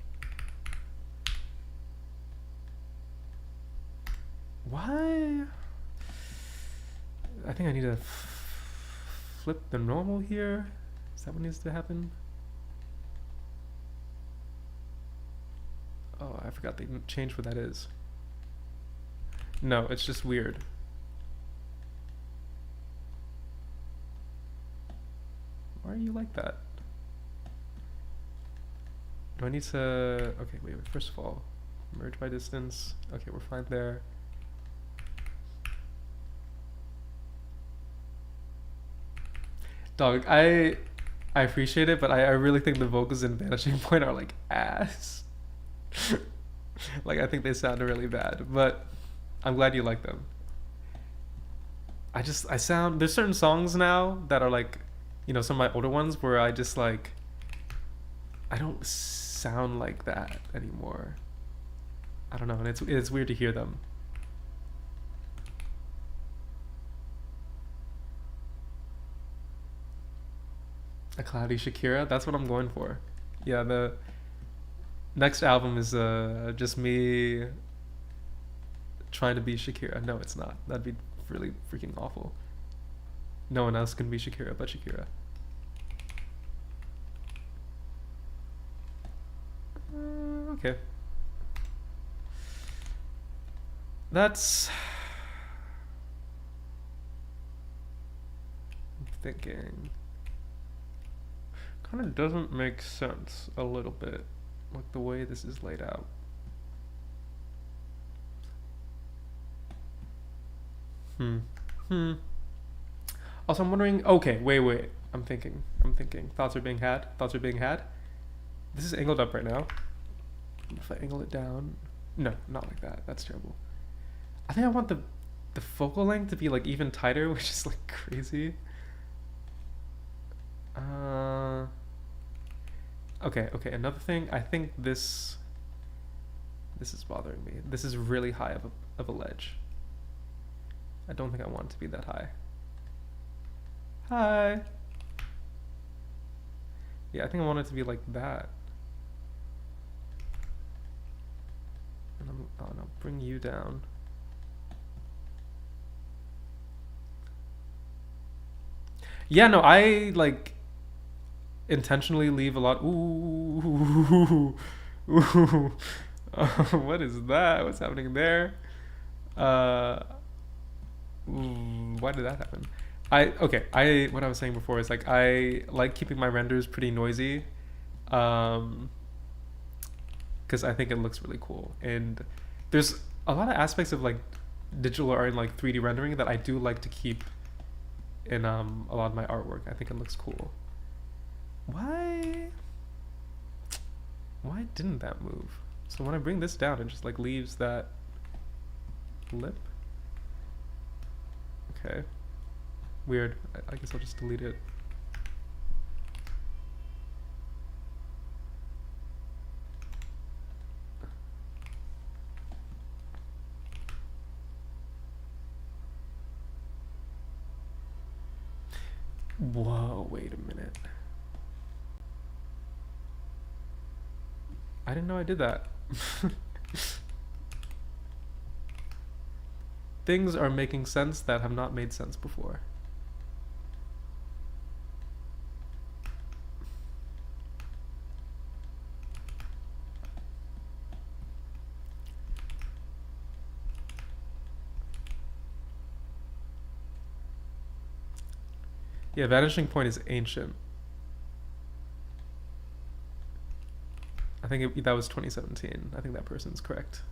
Why? I think I need to flip the normal here? Is that what needs to happen? Oh, I forgot they changed what that is. No, it's just weird. Why are you like that? Do I need to... Okay, wait, first of all, merge by distance. Okay, we're fine there. Dog, I appreciate it, but I really think the vocals in Vanishing Point are like ass. Like, I think they sound really bad, but I'm glad you like them. There's certain songs now that are like, you know, some of my older ones where I just like, I don't sound like that anymore. I don't know, and it's weird to hear them. A cloudy Shakira, that's what I'm going for. Yeah, the next album is just me trying to be Shakira. No, it's not. That'd be really freaking awful. No one else can be Shakira but Shakira. Okay. That's... I'm thinking... Kind of doesn't make sense a little bit, like the way this is laid out. Also, I'm wondering, okay, wait. I'm thinking. Thoughts are being had. This is angled up right now. If I angle it down, no, not like that. That's terrible. I think I want the focal length to be like even tighter, which is like crazy. Okay, another thing, I think this is bothering me. This is really high of a ledge. I don't think I want it to be that high. Hi! Yeah, I think I want it to be like that. And I'll bring you down. Yeah, no, I like intentionally leave a lot. Ooh. What is that? What's happening there? Why did that happen? What I was saying before is like I like keeping my renders pretty noisy, because I think it looks really cool. And there's a lot of aspects of like digital art and like 3D rendering that I do like to keep in a lot of my artwork. I think it looks cool. Why didn't that move? So when I bring this down, it just like leaves that lip. Okay. Weird. I guess I'll just delete it. Whoa, wait a minute. I didn't know I did that. Things are making sense that have not made sense before. Yeah, Vanishing Point is ancient. I think that was 2017. I think that person's correct.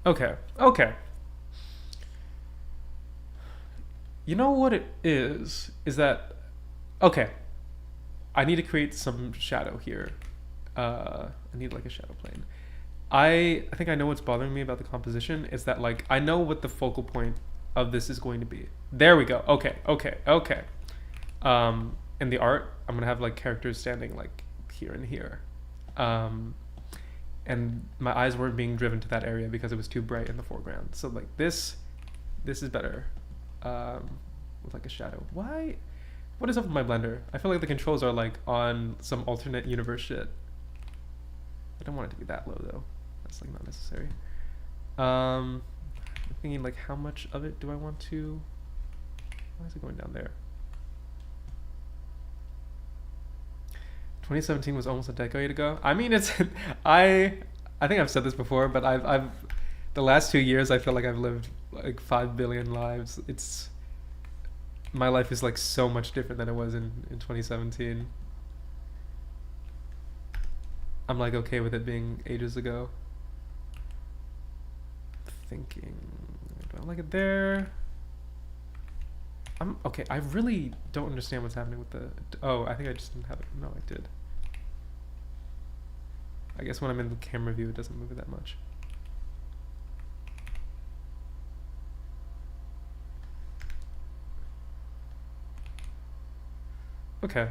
Okay. You know what it is that, okay, I need to create some shadow here. I need like a shadow plane. I think I know what's bothering me about the composition is that like I know what the focal point of this is going to be. There we go. Okay. In the art, I'm gonna have like characters standing like here and here, and my eyes weren't being driven to that area because it was too bright in the foreground. So like this is better, with like a shadow. Why? What is up with my blender? I feel like the controls are like on some alternate universe shit. I don't want it to be that low though. That's like not necessary. I'm thinking like how much of it do I want to? Why is it going down there? 2017 was almost a decade ago. I mean, it's I think I've said this before, but I've the last 2 years I feel like I've lived like 5 billion lives. It's my life is like so much different than it was in 2017. I'm like okay with it being ages ago. Thinking, do I like it there? I'm okay. I really don't understand what's happening with the. Oh, I think I just didn't have it. No, I did. I guess when I'm in the camera view, it doesn't move it that much. Okay.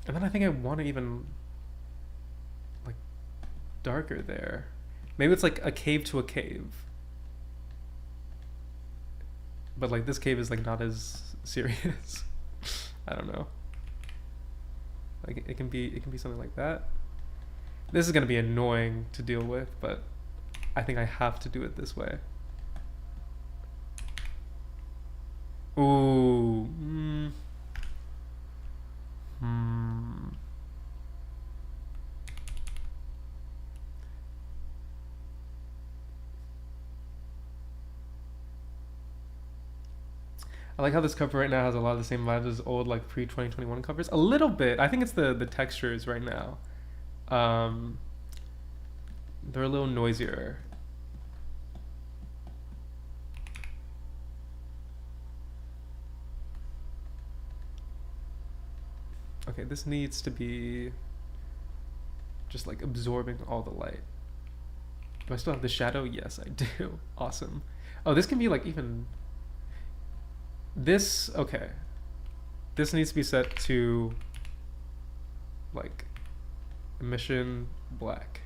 And then I think I want to even like darker there. Maybe it's like a cave to a cave. But like this cave is like not as serious. I don't know. Like it can be something like that. This is gonna be annoying to deal with, but I think I have to do it this way. Ooh. I like how this cover right now has a lot of the same vibes as old like pre-2021 covers. A little bit. I think it's the textures right now. They're a little noisier. Okay, this needs to be just like absorbing all the light. Do I still have the shadow? Yes, I do. Awesome. Oh, this can be like even... This, okay. This needs to be set to like emission black.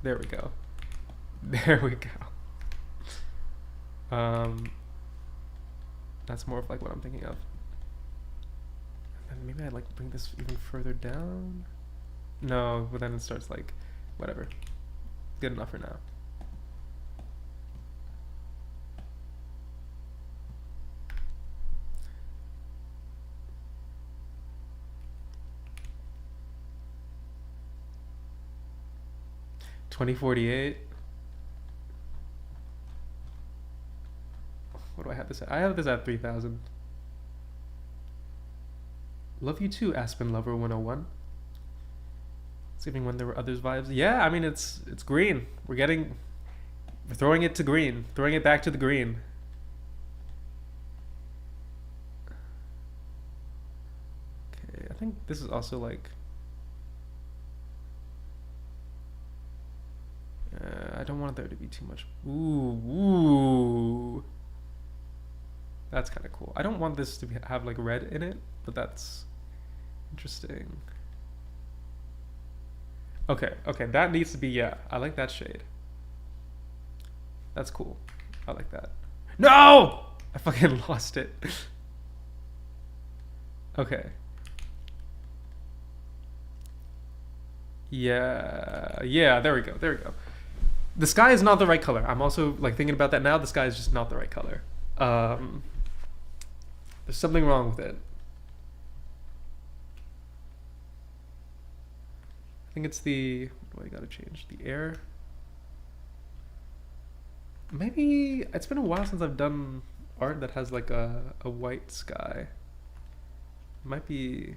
There we go. There we go. That's more of like what I'm thinking of. And maybe I'd like bring this even further down. No, but then it starts like, whatever. Good enough for now. $2048. What do I have this at? I have this at 3,000. Love you too, Aspen Lover 101. Skipping when there were others vibes. Yeah, I mean it's green. We're throwing it to green. Throwing it back to the green. Okay, I think this is also like I don't want there to be too much. Ooh. That's kind of cool. I don't want this to have like red in it, but that's interesting. Okay, that needs to be, yeah, I like that shade. That's cool. I like that. No! I fucking lost it. Okay. Yeah, there we go. The sky is not the right color. I'm also like thinking about that now. The sky is just not the right color. There's something wrong with it. I think it's the, what do I gotta change? The air? Maybe, it's been a while since I've done art that has like a white sky. It might be,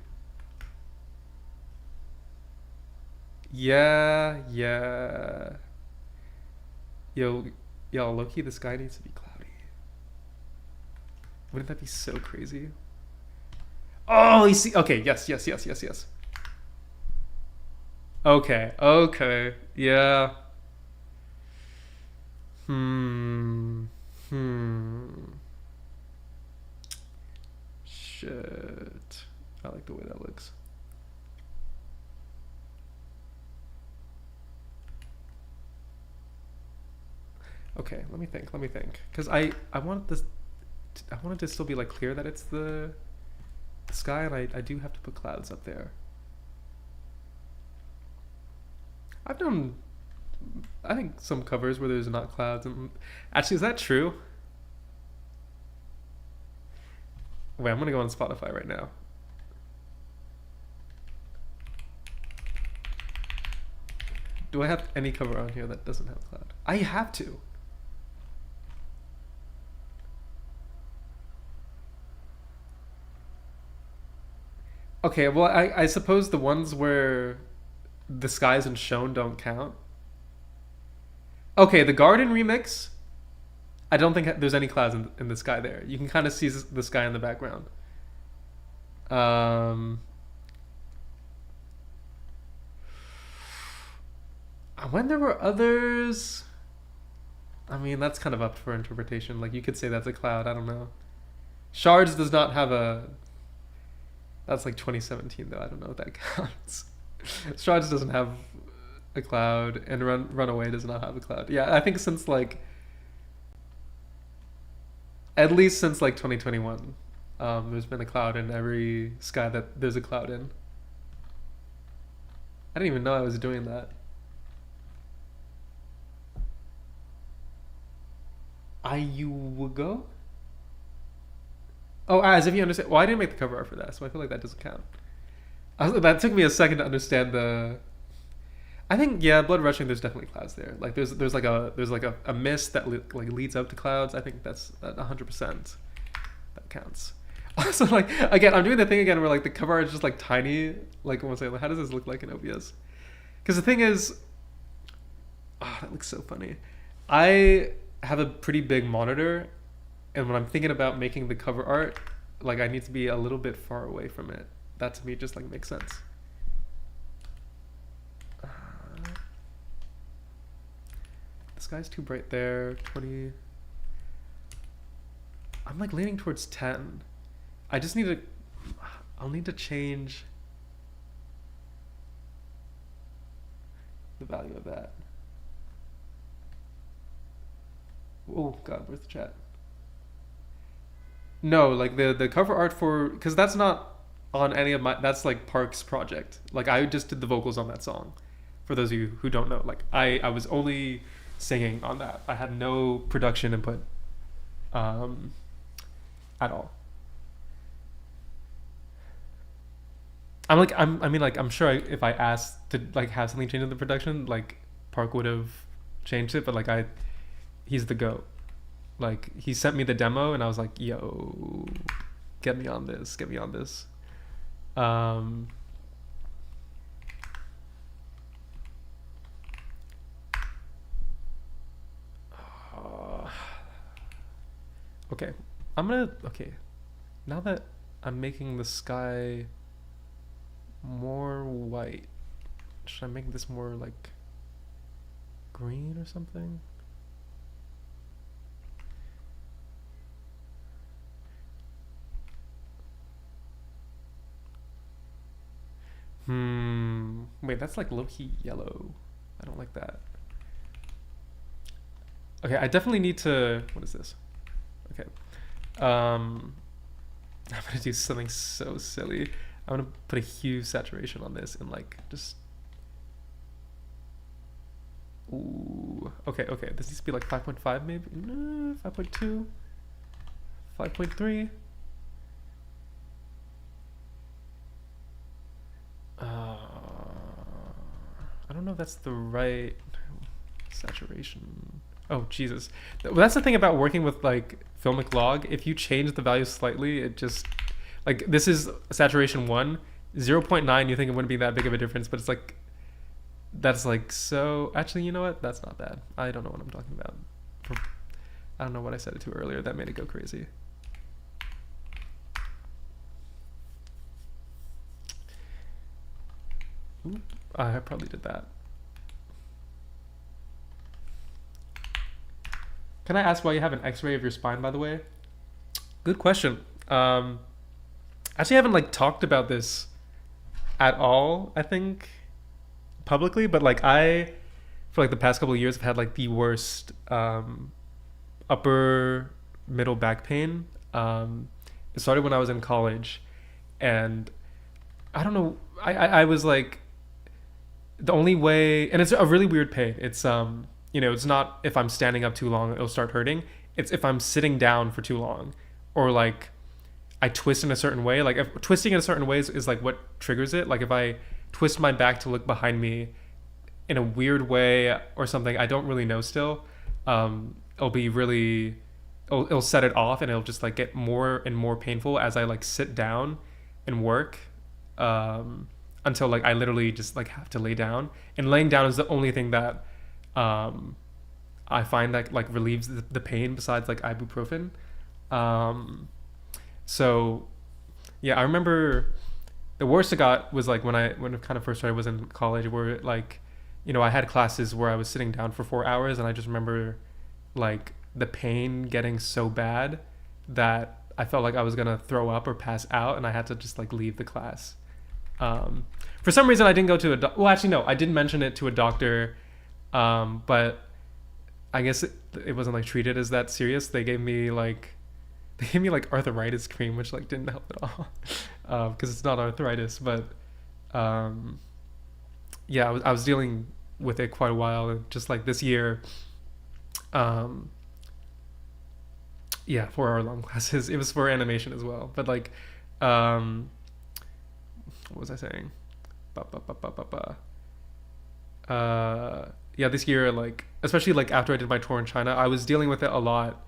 yeah. Yo, low-key, the sky needs to be cloudy. Wouldn't that be so crazy? Oh, you see, okay, yes. Okay, yeah. Shit. I like the way that looks. Okay, let me think. Because I want this, I want it to still be like clear that it's the sky, and I do have to put clouds up there. I've done I think some covers where there's not clouds. And actually, is that true? Wait, I'm gonna go on Spotify right now. Do I have any cover on here that doesn't have a cloud? I have to. Okay, well, I suppose the ones where the sky isn't shown don't count. Okay, the Garden remix. I don't think there's any clouds in the sky there. You can kind of see the sky in the background. When there were others, I mean, that's kind of up for interpretation. Like, you could say that's a cloud. I don't know. Shards does not have a. That's like 2017 though. I don't know if that counts. Shards doesn't have a cloud, and Runaway does not have a cloud. Yeah, I think since like. At least since like 2021, there's been a cloud in every sky that there's a cloud in. I didn't even know I was doing that. Ayugo? Oh, as if you understand. Well, I didn't make the cover art for that, so I feel like that doesn't count. That took me a second to understand the. I think yeah, Blood Rushing. There's definitely clouds there. Like there's like a mist that like leads up to clouds. I think that's 100%. That counts. Also, like again, I'm doing the thing again where like the cover art is just like tiny. Like I want to say, like, how does this look like in OBS? Because the thing is, that looks so funny. I have a pretty big monitor, and when I'm thinking about making the cover art, like I need to be a little bit far away from it. That to me just like makes sense. The sky's too bright there. 20. I'm like leaning towards 10. I just need to. I'll need to change the value of that. Oh god, where's the chat? No, like the cover art for, because that's not on any of my, that's like Park's project. Like I just did the vocals on that song. For those of you who don't know, like I was only singing on that. I had no production input at all. I'm sure if I asked to like have something change in the production, like Park would have changed it, but like he's the GOAT. Like he sent me the demo and I was like, yo, get me on this. Okay, okay, now that I'm making the sky more white, should I make this more like green or something? Wait, that's like low-key yellow. I don't like that. Okay, I definitely need to, what is this? Okay. I'm gonna do something so silly. I'm gonna put a hue saturation on this and like just. Ooh. Okay. This needs to be like 5.5 maybe. No, 5.2. 5.3. I don't know if that's the right saturation. Oh Jesus, that's the thing about working with like Filmic Log. If you change the value slightly, it just like this is saturation 1, 0.9. You think it wouldn't be that big of a difference, but it's like that's like so. Actually, you know what? That's not bad. I don't know what I'm talking about. I don't know what I set it to earlier that made it go crazy. Ooh, I probably did that. Can I ask why you have an X-ray of your spine, by the way? Good question. Actually, I haven't like talked about this at all, I think, publicly, but like I, for like the past couple of years, have had like the worst upper middle back pain. It started when I was in college, and I don't know, I was like, the only way, and it's a really weird pain. It's it's not if I'm standing up too long it'll start hurting. It's if I'm sitting down for too long, or like I twist in a certain way. Like if twisting in a certain way is like what triggers it. Like if I twist my back to look behind me in a weird way or something, I don't really know still. It'll be really, it'll set it off, and it'll just like get more and more painful as I like sit down and work, until like I literally just like have to lay down. And laying down is the only thing that I find that like relieves the pain besides like ibuprofen. So yeah, I remember the worst it got was like when it kind of first started was in college, where like, I had classes where I was sitting down for 4 hours, and I just remember like the pain getting so bad that I felt like I was gonna throw up or pass out, and I had to just like leave the class. For some reason, I didn't go to well, actually, no, I didn't mention it to a doctor, but I guess it wasn't like treated as that serious. They gave me like arthritis cream, which like didn't help at all, because it's not arthritis. But yeah, I was dealing with it quite a while, and just like this year, yeah, 4 hour long classes. It was for animation as well, but like, what was I saying? Yeah, this year, like, especially like after I did my tour in China, I was dealing with it a lot,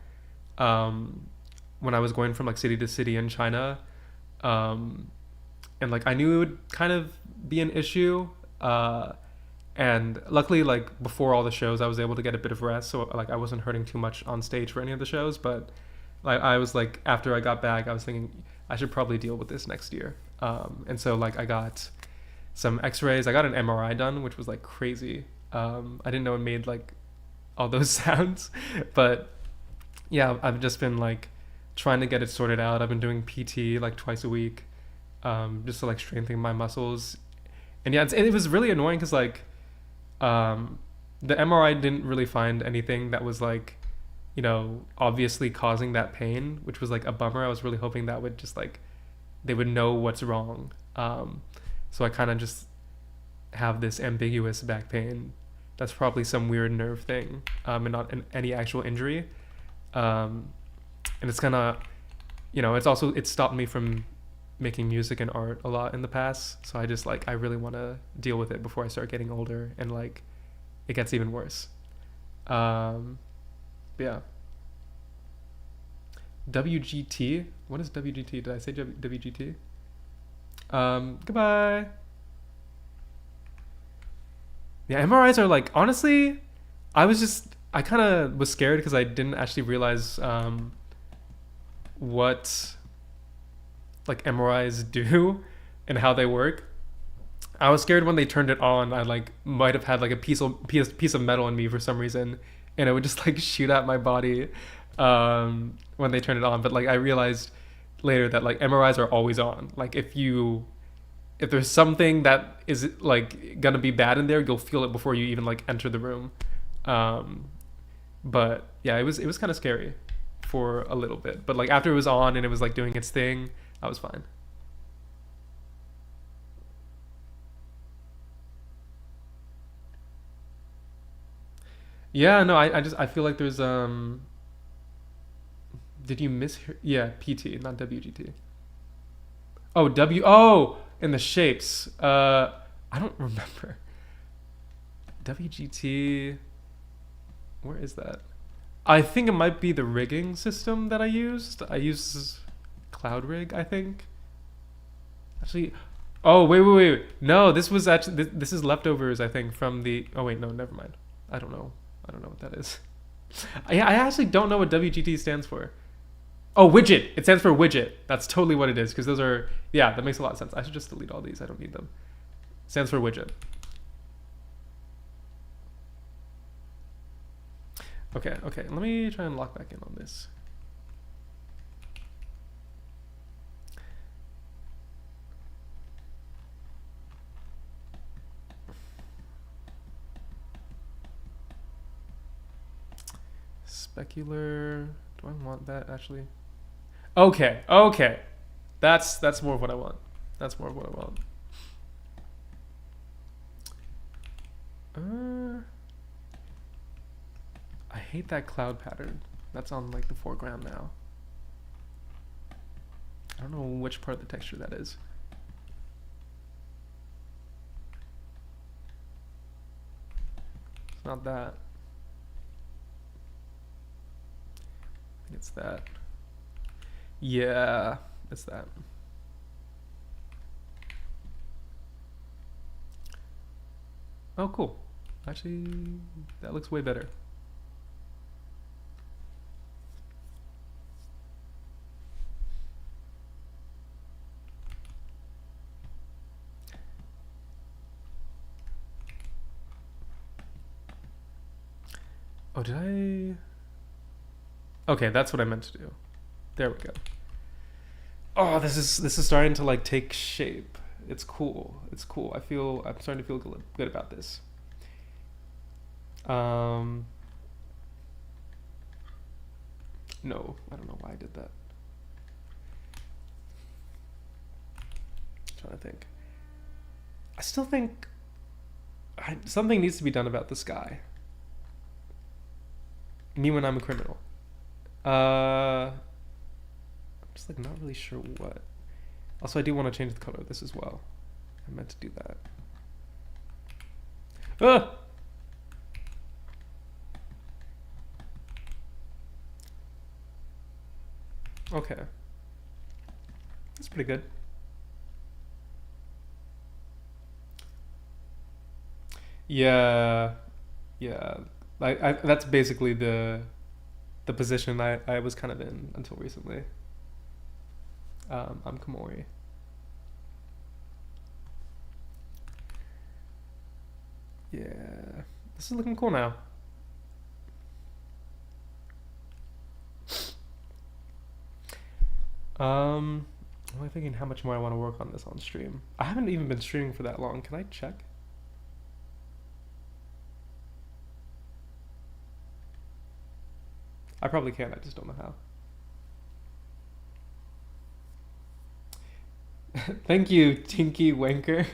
when I was going from like city to city in China, and like I knew it would kind of be an issue, and luckily like before all the shows I was able to get a bit of rest, so like I wasn't hurting too much on stage for any of the shows. But like I was like, after I got back, I was thinking I should probably deal with this next year, and so like I got some x-rays, I got an MRI done, which was like crazy. I didn't know it made like all those sounds, but yeah, I've just been like trying to get it sorted out. I've been doing PT like twice a week, just to like strengthen my muscles. And yeah, it was really annoying because like, the MRI didn't really find anything that was like, obviously causing that pain, which was like a bummer. I was really hoping that would just like, they would know what's wrong. So I kind of just have this ambiguous back pain. That's probably some weird nerve thing, and not any actual injury. And it's kind of, it's stopped me from making music and art a lot in the past. So I just like, I really want to deal with it before I start getting older and like it gets even worse. Yeah. WGT. What is WGT? Did I say WGT? Goodbye. Yeah, MRIs are like, honestly, I kind of was scared because I didn't actually realize what like MRIs do and how they work. I was scared when they turned it on. I like might have had like a piece of metal in me for some reason, and it would just like shoot at my body when they turned it on. But like I realized later that like MRIs are always on. Like if there's something that is like gonna be bad in there, you'll feel it before you even like enter the room. But yeah, it was kind of scary for a little bit. But like after it was on and it was like doing its thing, I was fine. Yeah, no, I feel like there's did you miss yeah, PT, not WGT. Oh, in the shapes. I don't remember. WGT, where is that? I think it might be the rigging system that I used. I used Cloud Rig, I think. Actually, oh wait. No, this was actually this is leftovers, I think, from the. Oh wait, no, never mind. I don't know what that is. I actually don't know what WGT stands for. Oh, widget. It stands for widget. That's totally what it is, because those are, yeah, that makes a lot of sense. I should just delete all these. I don't need them. It stands for widget. Okay. Let me try and lock back in on this. Specular. Do I want that actually? Okay. That's more of what I want. I hate that cloud pattern that's on like the foreground now. I don't know which part of the texture that is. It's not that. I think it's that. Yeah, it's that. Oh, cool. Actually, that looks way better. Oh, did I? Okay, that's what I meant to do. There we go. Oh, this is starting to like take shape. It's cool. It's cool. I'm starting to feel good about this. No, I don't know why I did that. I'm trying to think. I still think something needs to be done about the sky. Me when I'm a criminal. I'm just like not really sure what. Also, I do want to change the color of this as well. I meant to do that. Ah! Okay. That's pretty good. Yeah. Yeah. That's basically the position I was kind of in until recently. I'm Komori. Yeah. This is looking cool now. I'm only thinking how much more I want to work on this on stream. I haven't even been streaming for that long. Can I check? I probably can, I just don't know how. Thank you, Tinky Wanker.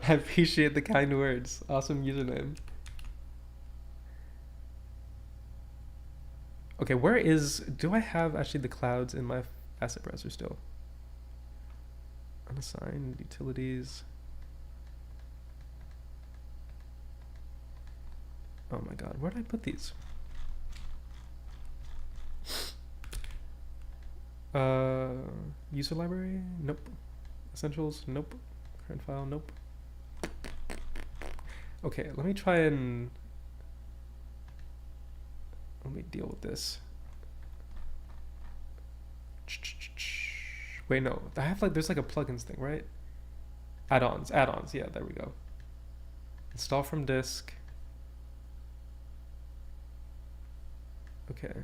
I appreciate the kind words. Awesome username. Okay, do I have actually the clouds in my asset browser still? Unassigned utilities. Oh my god, where did I put these? User library? Nope. Essentials? Nope. Current file? Nope. Okay, let me try and let me deal with this. Wait, no. I have like, there's like a plugins thing, right? Add-ons. Yeah, there we go. Install from disk. Okay.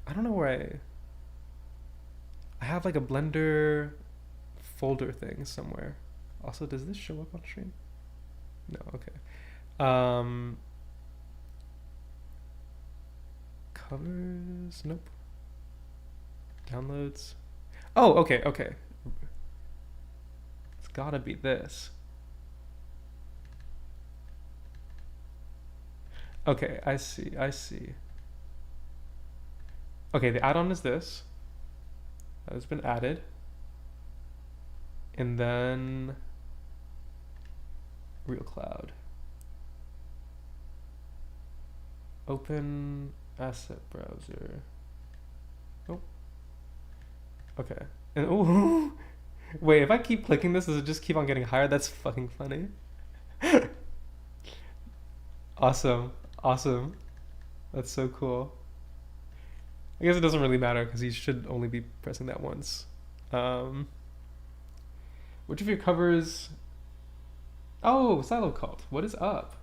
I don't know where I have like a Blender folder thing somewhere. Also, does this show up on stream? No, okay. Covers, nope. Downloads. Oh, okay. It's gotta be this. Okay, I see. Okay, the add-on is this. That has been added. And then Real Cloud. Open asset browser. Oh. Okay. And oh, wait, if I keep clicking this, does it just keep on getting higher? That's fucking funny. Awesome. That's so cool. I guess it doesn't really matter because you should only be pressing that once. Which of your covers? Oh, Silo Cult. What is up?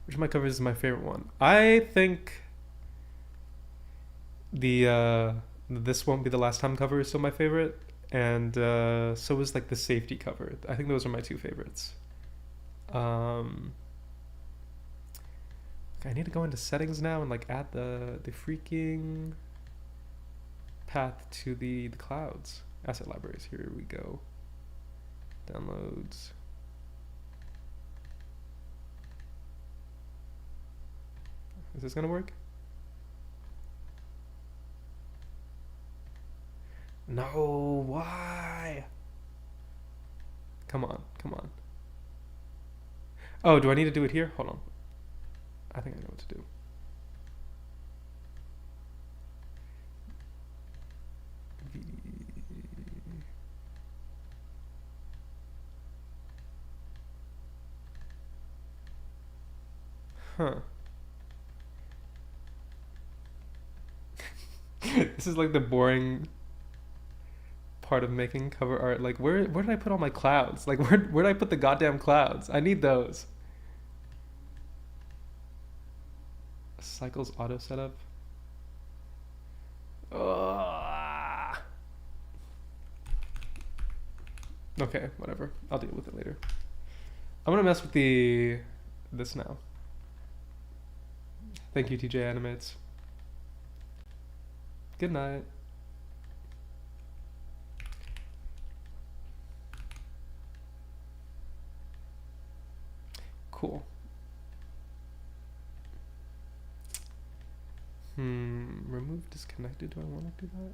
Which of my covers is my favorite one? I think the this won't be the last time cover is still my favorite, and so is like the safety cover. I think those are my two favorites. Okay, I need to go into settings now and like add the freaking path to the clouds. Asset libraries, here we go. Downloads. Is this gonna work? No, why? Come on, come on. Oh, do I need to do it here? Hold on. I think I know what to do. Huh. This is like the boring part of making cover art. Like, where did I put all my clouds? Like, where did I put the goddamn clouds? I need those. Cycles auto setup. Okay, whatever. I'll deal with it later. I'm gonna mess with this now. Thank you, TJ Animates. Good night. Cool. Remove disconnected. Do I want to do that?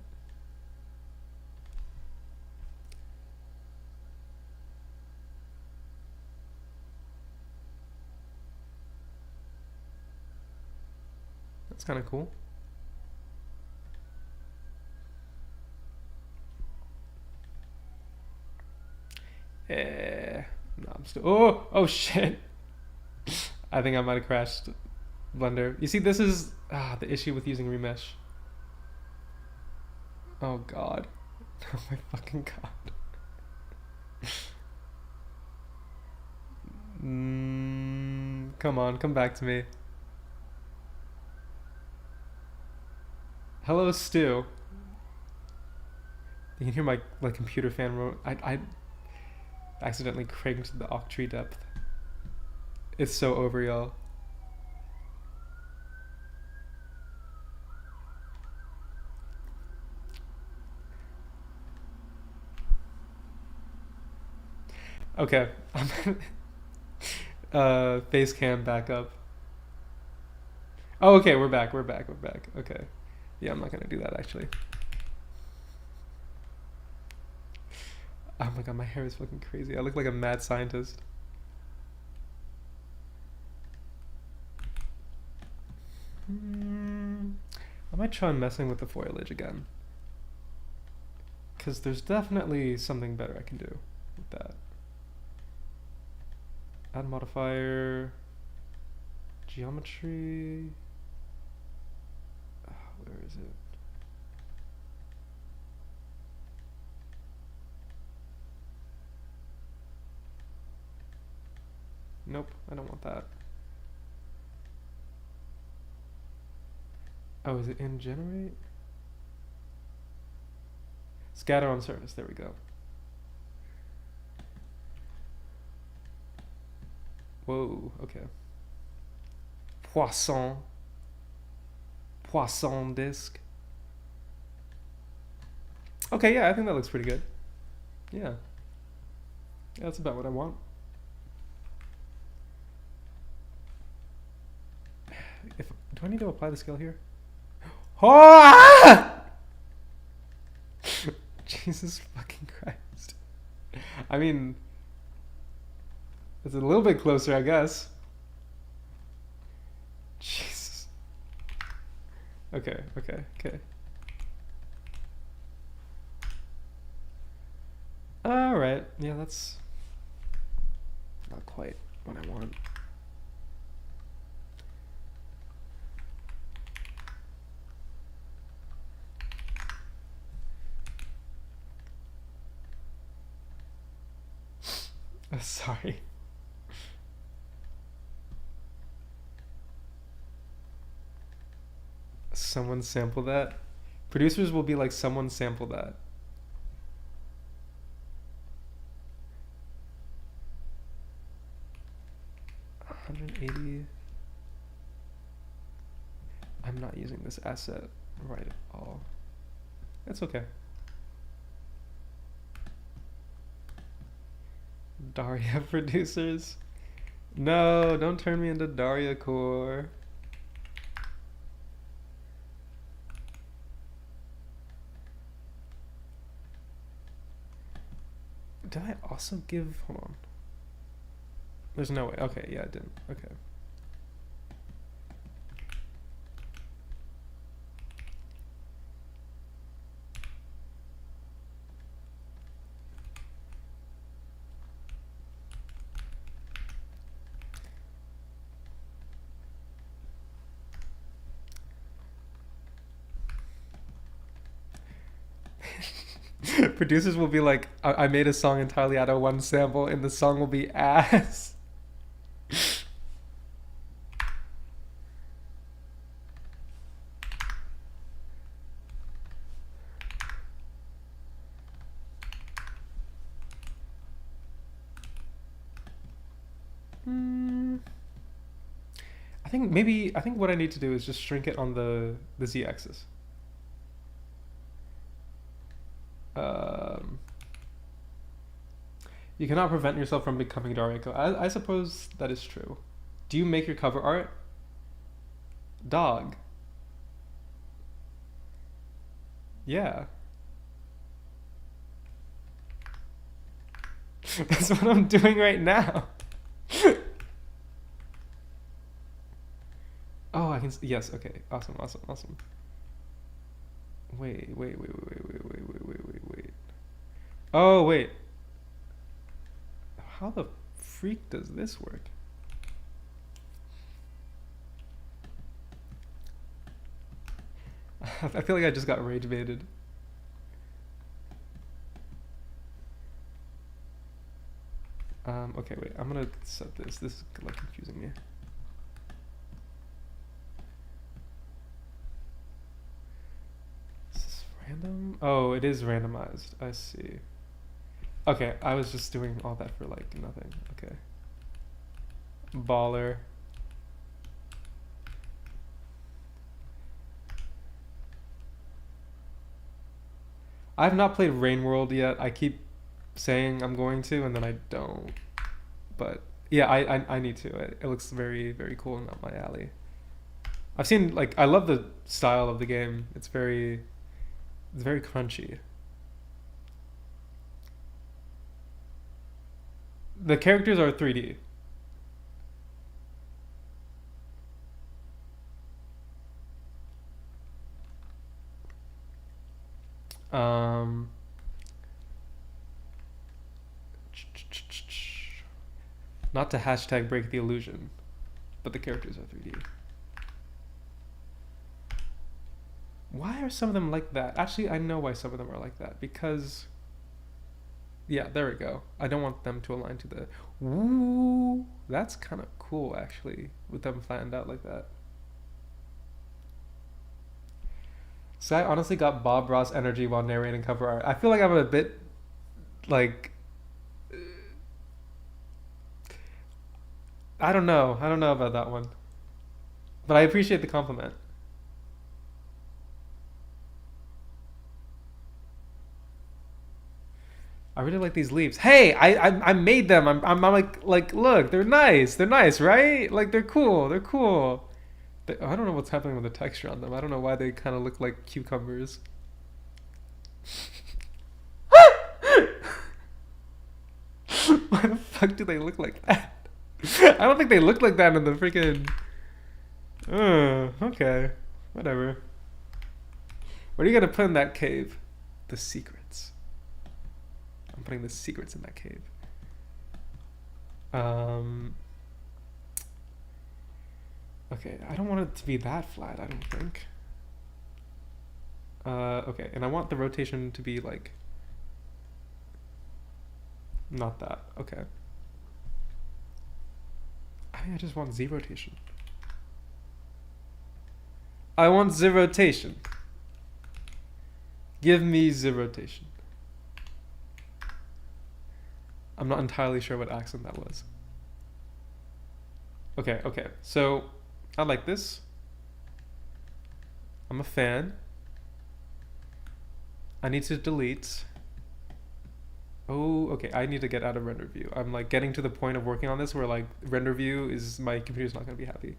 That's kind of cool. No, I'm still. Oh shit! I think I might have crashed Blender. You see, this is the issue with using remesh. Oh god. Oh my fucking god. Come on, come back to me. Hello, Stu. You can hear my computer fan. I accidentally cranked the octree depth. It's so over, y'all. Okay. Face cam back up. Oh, okay, we're back. Okay. Yeah, I'm not gonna do that actually. Oh my god, my hair is fucking crazy. I look like a mad scientist. I might try messing with the foliage again. Because there's definitely something better I can do with that. Add modifier. Geometry. Where is it? Nope, I don't want that. Oh, is it in generate? Scatter on surface, there we go. Whoa, okay. Poisson disc. Okay, yeah, I think that looks pretty good. Yeah. Yeah, that's about what I want. Do I need to apply the scale here? Oh! Jesus fucking Christ. I mean, it's a little bit closer, I guess. Jesus. Okay. Alright, yeah, that's not quite what I want. Sorry. Someone sample that? Producers will be like, someone sample that. $180. I'm not using this asset right at all. It's okay. Daria producers. No, don't turn me into Daria core. Did I also give... Hold on. There's no way. Okay, yeah, I didn't. Okay. Producers will be like, I made a song entirely out of one sample and the song will be ass. I think what I need to do is just shrink it on the z-axis. You cannot prevent yourself from becoming Dariko. I suppose that is true. Do you make your cover art? Dog. Yeah. That's what I'm doing right now. Oh, I can. Yes. Okay. Awesome. Awesome. Awesome. Wait. Oh, wait. How the freak does this work? I feel like I just got rage baited. Okay, wait. I'm gonna set this. This is like confusing me. Is this random? Oh, it is randomized. I see. Okay, I was just doing all that for like nothing. Okay. Baller. I've not played Rain World yet. I keep saying I'm going to, and then I don't. But yeah, I need to. It looks very, very cool and up my alley. I've seen, like, I love the style of the game. It's very crunchy. The characters are 3D. Not to hashtag break the illusion, but the characters are 3D. Why are some of them like that? Actually, I know why some of them are like that. Because, yeah, there we go. I don't want them to align to the... Ooh, that's kind of cool, actually, with them flattened out like that. So I honestly got Bob Ross energy while narrating cover art. I feel like I'm a bit, like... I don't know about that one. But I appreciate the compliment. I really like these leaves. Hey, I made them. I'm like look, they're nice. They're nice, right? Like they're cool. They're cool. I don't know what's happening with the texture on them. I don't know why they kind of look like cucumbers. Why the fuck do they look like that? I don't think they look like that in the freaking... okay. Whatever. What are you gonna put in that cave? The secrets. I'm putting the secrets in that cave. Okay, I don't want it to be that flat, I don't think. Okay, and I want the rotation to be like... Not that. Okay. I think I just want Z rotation. I want Z rotation. Give me Z rotation. I'm not entirely sure what accent that was. Okay, so I like this. I'm a fan. I need to delete. Oh, okay. I need to get out of render view. I'm like getting to the point of working on this where like render view is my computer's not gonna be happy.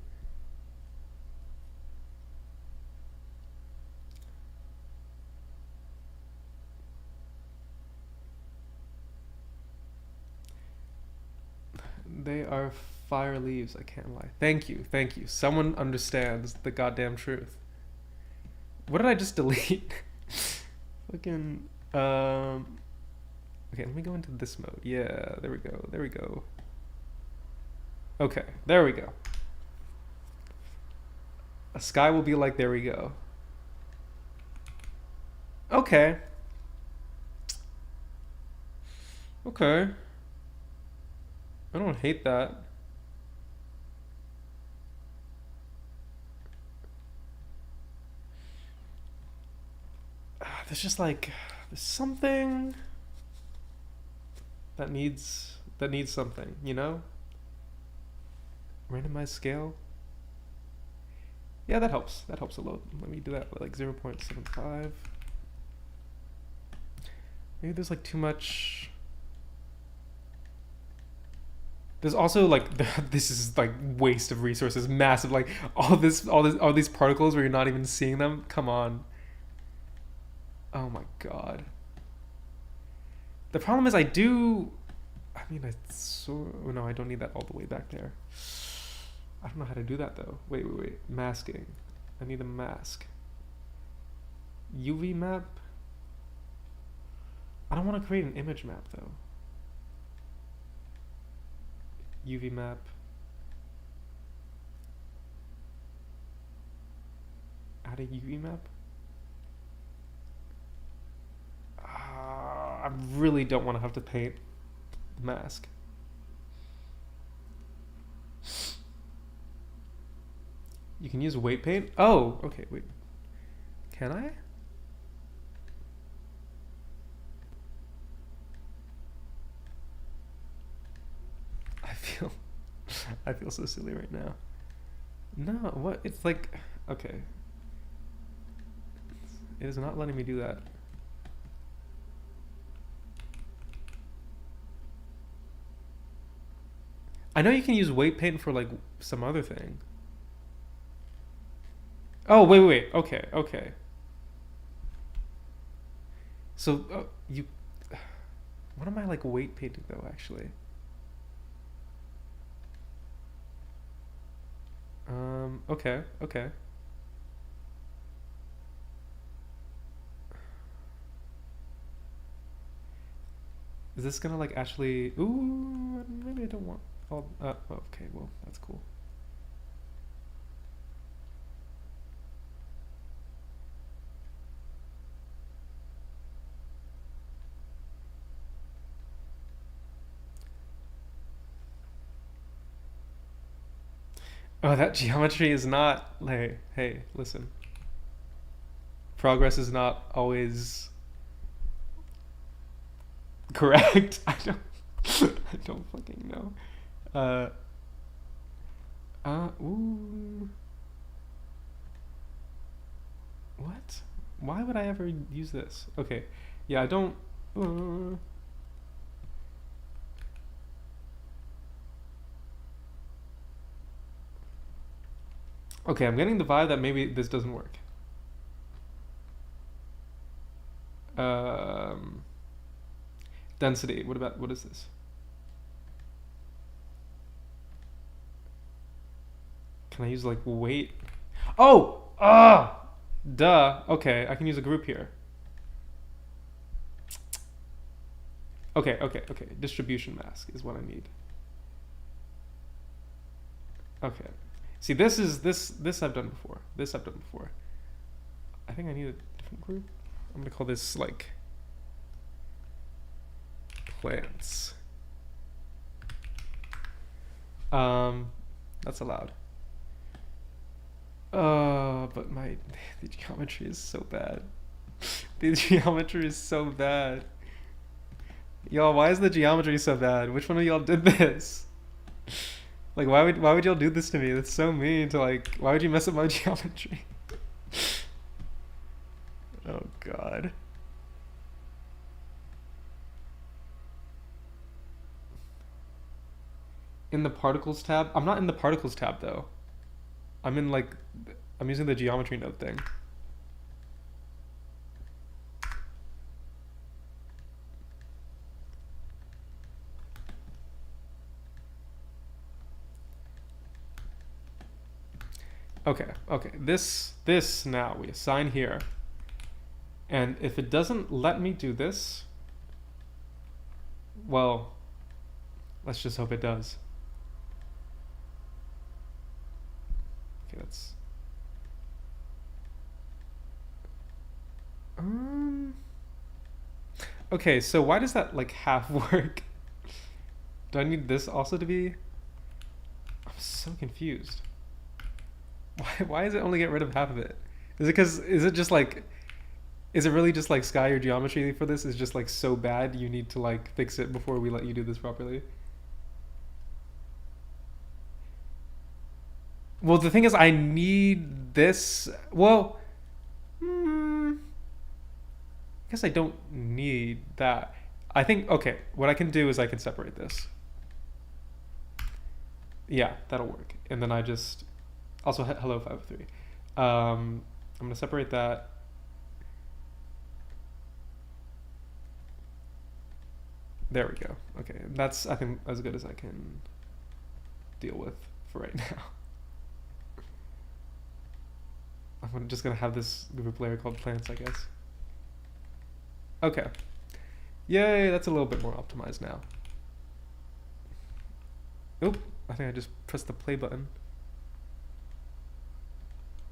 They are fire leaves. I can't lie. Thank you. Thank you. Someone understands the goddamn truth. What did I just delete? Fucking. Okay, let me go into this mode. Yeah, there we go. There we go. Okay, there we go. A sky will be like, there we go. Okay. Okay. I don't hate that. There's just like, there's something that needs something, you know? Randomized scale. Yeah, that helps. That helps a lot. Let me do that with like 0.75. Maybe there's like too much. There's also like this is like waste of resources, massive. Like all these particles where you're not even seeing them. Come on. Oh my god. The problem is I do. I mean, no, I don't need that all the way back there. I don't know how to do that though. Wait. Masking. I need a mask. UV map. I don't want to create an image map though. UV map. Add a UV map. I really don't want to have to paint the mask. You can use weight paint? Oh, okay, wait. Can I? I feel so silly right now. No, what? It's like, okay. It is not letting me do that. I know you can use weight paint for like some other thing. Oh, wait. Okay. So, you... What am I like weight painting though, actually? Okay. Is this gonna like actually... Ooh, maybe I don't want all... okay, well, that's cool. Oh, that geometry is not... Hey, listen. Progress is not always correct. I don't fucking know. Ooh. What? Why would I ever use this? Okay. Yeah, I don't... Okay, I'm getting the vibe that maybe this doesn't work. Density. What is this? Can I use like weight? Oh! Duh. Okay, I can use a group here. Okay. Distribution mask is what I need. Okay. See, this I've done before. I think I need a different group. I'm gonna call this like plants. That's allowed. But the geometry is so bad. The geometry is so bad. Y'all, why is the geometry so bad? Which one of y'all did this? Like, why would y'all do this to me? That's so mean to like, why would you mess up my geometry? Oh god. in the particles tab. I'm not in the particles tab though. I'm in like, I'm using the geometry node thing. Okay, okay. This now we assign here. And if it doesn't let me do this, well, let's just hope it does. Okay, that's okay, so why does that like half work? Do I need this also to be? I'm so confused. Why is it only get rid of half of it? Is it because, is it just like, is it really just like Sky or geometry for this is just like so bad you need to like fix it before we let you do this properly? Well, the thing is I need this. Well, I guess I don't need that. I think, okay, what I can do is I can separate this. Yeah, that'll work. And then I just, also hello 503. I'm gonna separate that. There we go. Okay, that's, I think, as good as I can deal with for right now. I'm just gonna have this group layer called plants, I guess. Okay. Yay, that's a little bit more optimized now. Oop, I think I just pressed the play button.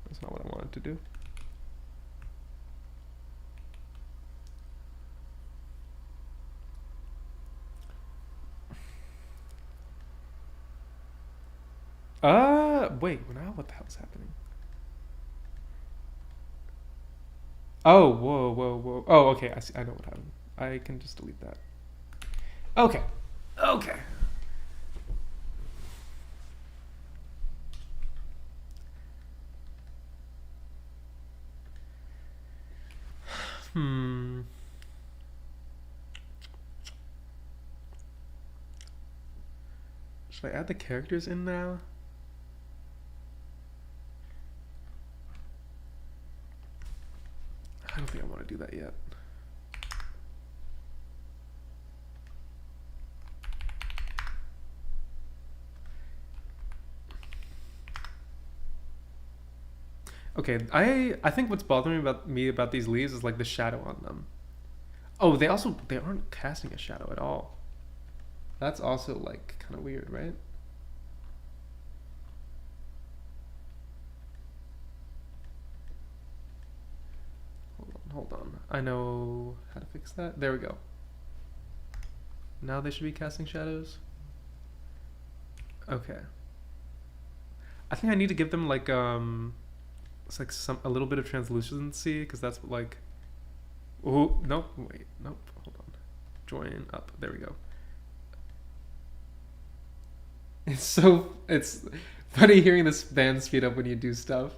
That's not what I wanted to do. Wait, now what the hell's happening? Oh, whoa, whoa, whoa. Oh, okay, I see, I know what happened. I can just delete that. Okay, okay. Should I add the characters in now? I don't think I want to do that yet. Okay, I think what's bothering me about these leaves is like the shadow on them. Oh, they aren't casting a shadow at all. That's also like kind of weird, right? Hold on. I know how to fix that. There we go. Now they should be casting shadows. Okay. I think I need to give them like it's like a little bit of translucency, because that's what, like, oh nope, wait, nope, hold on, join up, there we go. It's funny hearing this band speed up when you do stuff.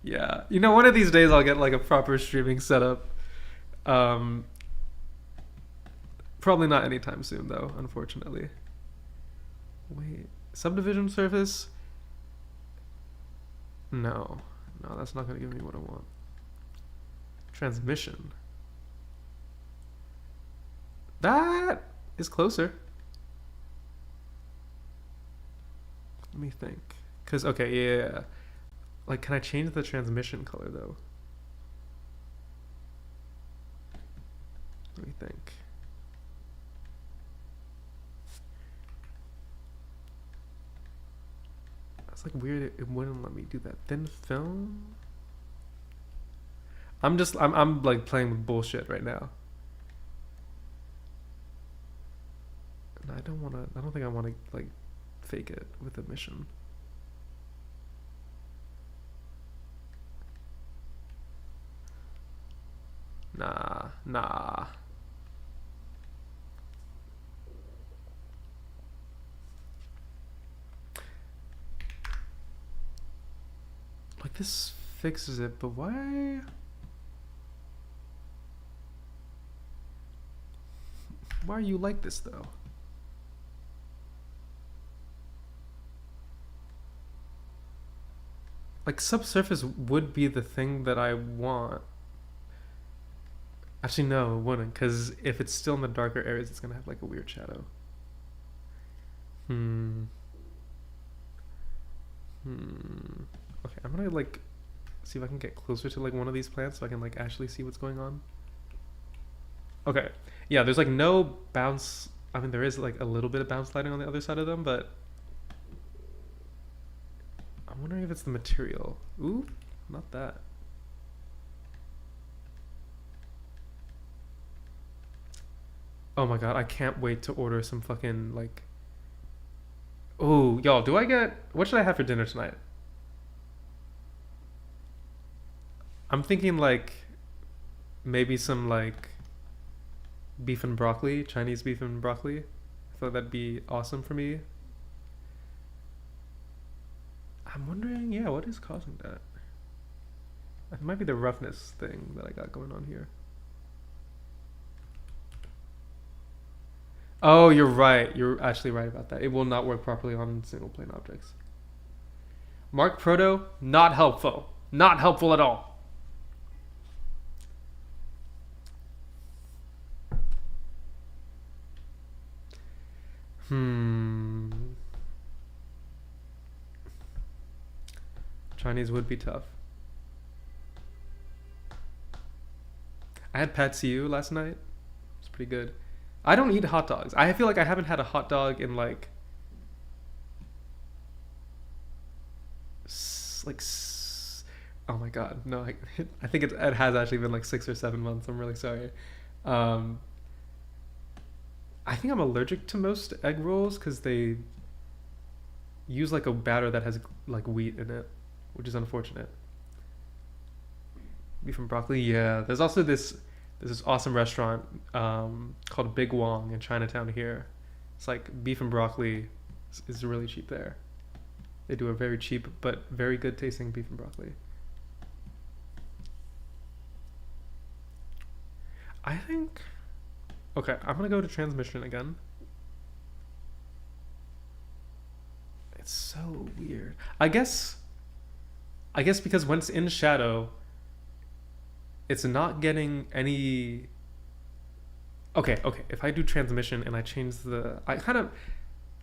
Yeah, you know, one of these days I'll get like a proper streaming setup. Probably not anytime soon though, unfortunately. Wait, subdivision surface? No, that's not gonna give me what I want. Transmission. That is closer. Let me think. Cause okay, yeah. Like, can I change the transmission color though? Let me think. That's like weird. It wouldn't let me do that. Thin film. I'm like playing with bullshit right now. And I don't think I wanna like fake it with emission. Nah. Like, this fixes it, but why? Why are you like this though? Like subsurface would be the thing that I want. Actually, no, it wouldn't, because if it's still in the darker areas, it's gonna have like a weird shadow. Okay, I'm gonna like see if I can get closer to like one of these plants so I can like actually see what's going on. Okay, yeah, there's like no bounce. I mean, there is like a little bit of bounce lighting on the other side of them, but I'm wondering if it's the material. Ooh, not that. Oh my god, I can't wait to order some fucking like. Oh, y'all, do I get. What should I have for dinner tonight? I'm thinking like maybe some like beef and broccoli, Chinese beef and broccoli. I thought that'd be awesome for me. I'm wondering, yeah, what is causing that? It might be the roughness thing that I got going on here. Oh, you're right. You're actually right about that. It will not work properly on single plane objects. Mark Proto, not helpful. Not helpful at all. Chinese would be tough. I had pad see ew last night. It's pretty good. I don't eat hot dogs. I feel like I haven't had a hot dog in like oh my god, no, I think it has actually been like 6 or 7 months. I'm really sorry. I think I'm allergic to most egg rolls because they use like a batter that has like wheat in it, which is unfortunate. Beef and broccoli, yeah. There's also this awesome restaurant called Big Wong in Chinatown here. It's like beef and broccoli is really cheap there. They do a very cheap but very good tasting beef and broccoli. I think. Okay, I'm gonna go to transmission again. It's so weird. I guess because when it's in shadow, it's not getting any. Okay. If I do transmission and I change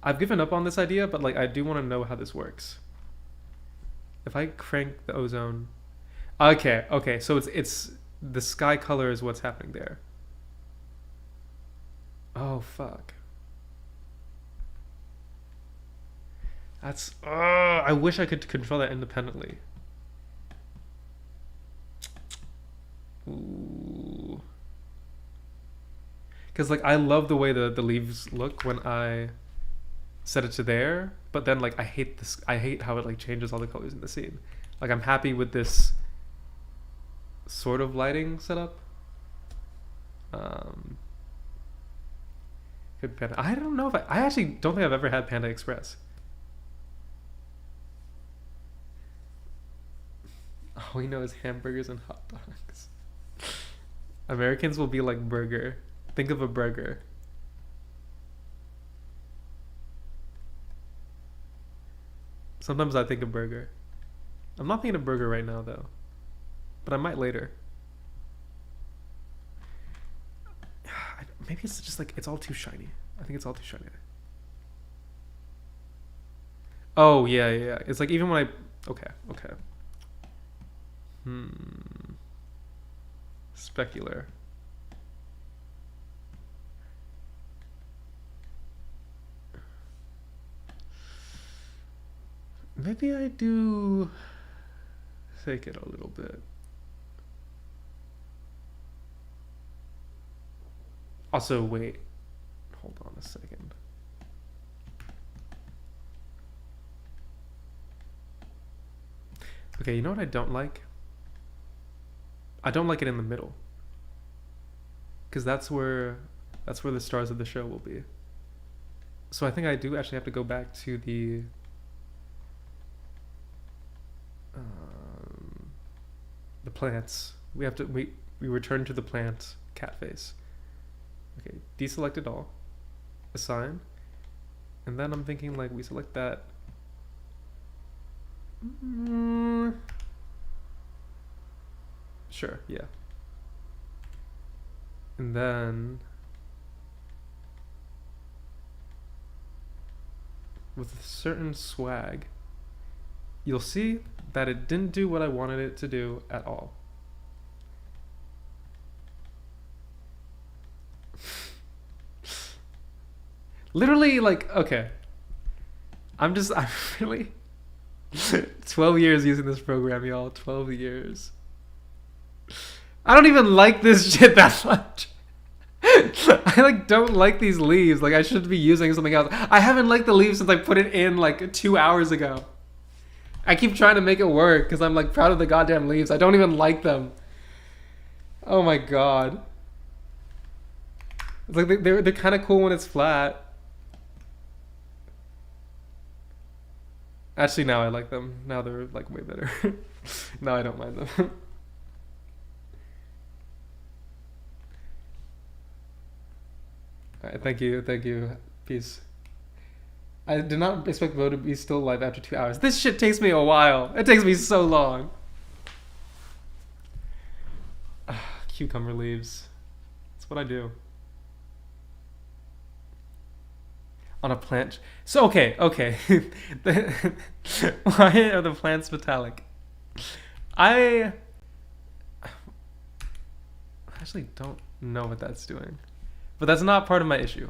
I've given up on this idea, but like I do want to know how this works. If I crank the ozone, okay. So it's the sky color is what's happening there. Oh fuck. That's. I wish I could control that independently. Ooh. Because like I love the way the leaves look when I set it to there, but then like I hate this. I hate how it like changes all the colors in the scene. Like I'm happy with this sort of lighting setup. Good Panda. I don't know if I actually don't think I've ever had Panda Express. All we know is hamburgers and hot dogs. Americans will be like burger. Think of a burger. Sometimes I think of burger. I'm not thinking of burger right now though, but I might later. Maybe it's just like it's all too shiny. I think it's all too shiny. Oh yeah. It's like even when I. Okay. Specular. Maybe I do fake it a little bit. Also, wait. Hold on a second. Okay, you know what I don't like? I don't like it in the middle. Because that's where the stars of the show will be. So I think I do actually have to go back to the plants. We return to the plant cat face. Okay, deselect it all. Assign. And then I'm thinking like we select that. Sure, yeah. And then with a certain swag, you'll see that it didn't do what I wanted it to do at all. Literally, like, okay. I'm really 12 years using this program, y'all. 12 years. I don't even like this shit that much. I like don't like these leaves. Like I should be using something else. I haven't liked the leaves since I put it in like 2 hours ago. I keep trying to make it work because I'm like proud of the goddamn leaves. I don't even like them. Oh my god. It's like they're kind of cool when it's flat. Actually, now I like them. Now they're like way better. Now I don't mind them. Alright, thank you. Peace. I did not expect Bo to be still alive after 2 hours. This shit takes me a while. It takes me so long. Cucumber leaves. That's what I do. On a plant. So, okay. Why are the plants metallic? I actually don't know what that's doing. But that's not part of my issue.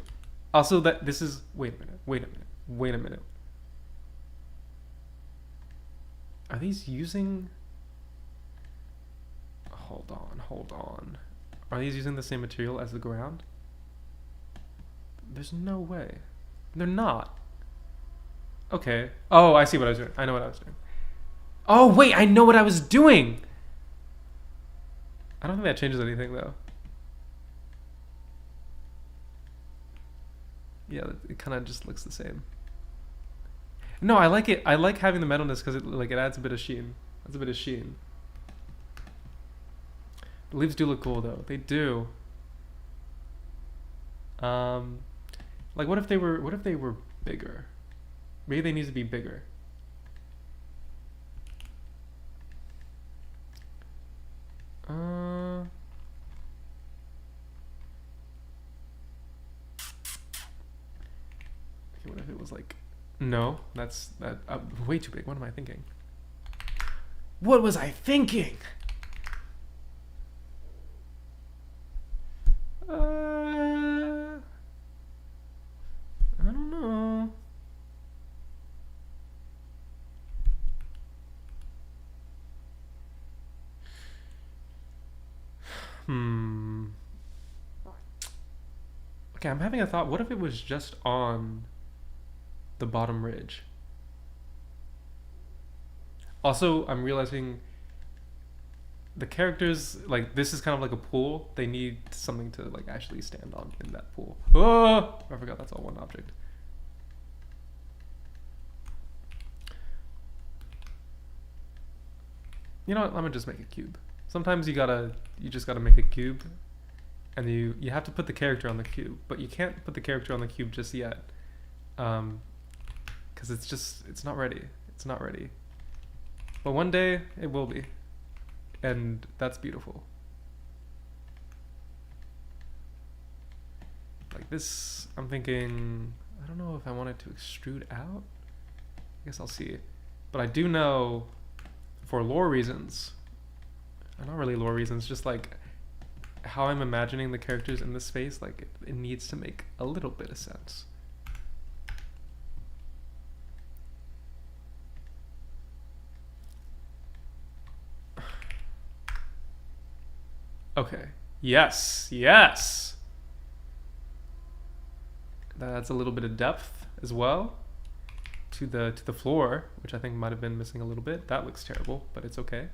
Also, that this is... Wait a minute. Are these using... Hold on. Are these using the same material as the ground? There's no way. They're not. Okay. Oh, I see what I was doing. I know what I was doing. Oh, wait, I know what I was doing! I don't think that changes anything, though. Yeah, it kind of just looks the same. No, I like it. I like having the metalness because it adds a bit of sheen. Adds a bit of sheen. The leaves do look cool though. They do. Like what if they were bigger? Maybe they need to be bigger. What if it was like... No, that's way too big. What am I thinking? What was I thinking? I don't know. Okay, I'm having a thought. What if it was just on the bottom ridge? Also, I'm realizing the characters, like, this is kind of like a pool. They need something to like actually stand on in that pool. Oh, I forgot that's all one object. You know what? I'm gonna just make a cube. Sometimes you just gotta make a cube, and you have to put the character on the cube, but you can't put the character on the cube just yet, because it's not ready. It's not ready. But one day it will be, and that's beautiful. Like this, I'm thinking, I don't know if I want it to extrude out. I guess I'll see. But I do know, for lore reasons, not really lore reasons, just like how I'm imagining the characters in this space, like it needs to make a little bit of sense. Okay. Yes. That adds a little bit of depth as well to the floor, which I think might have been missing a little bit. That looks terrible, but it's okay.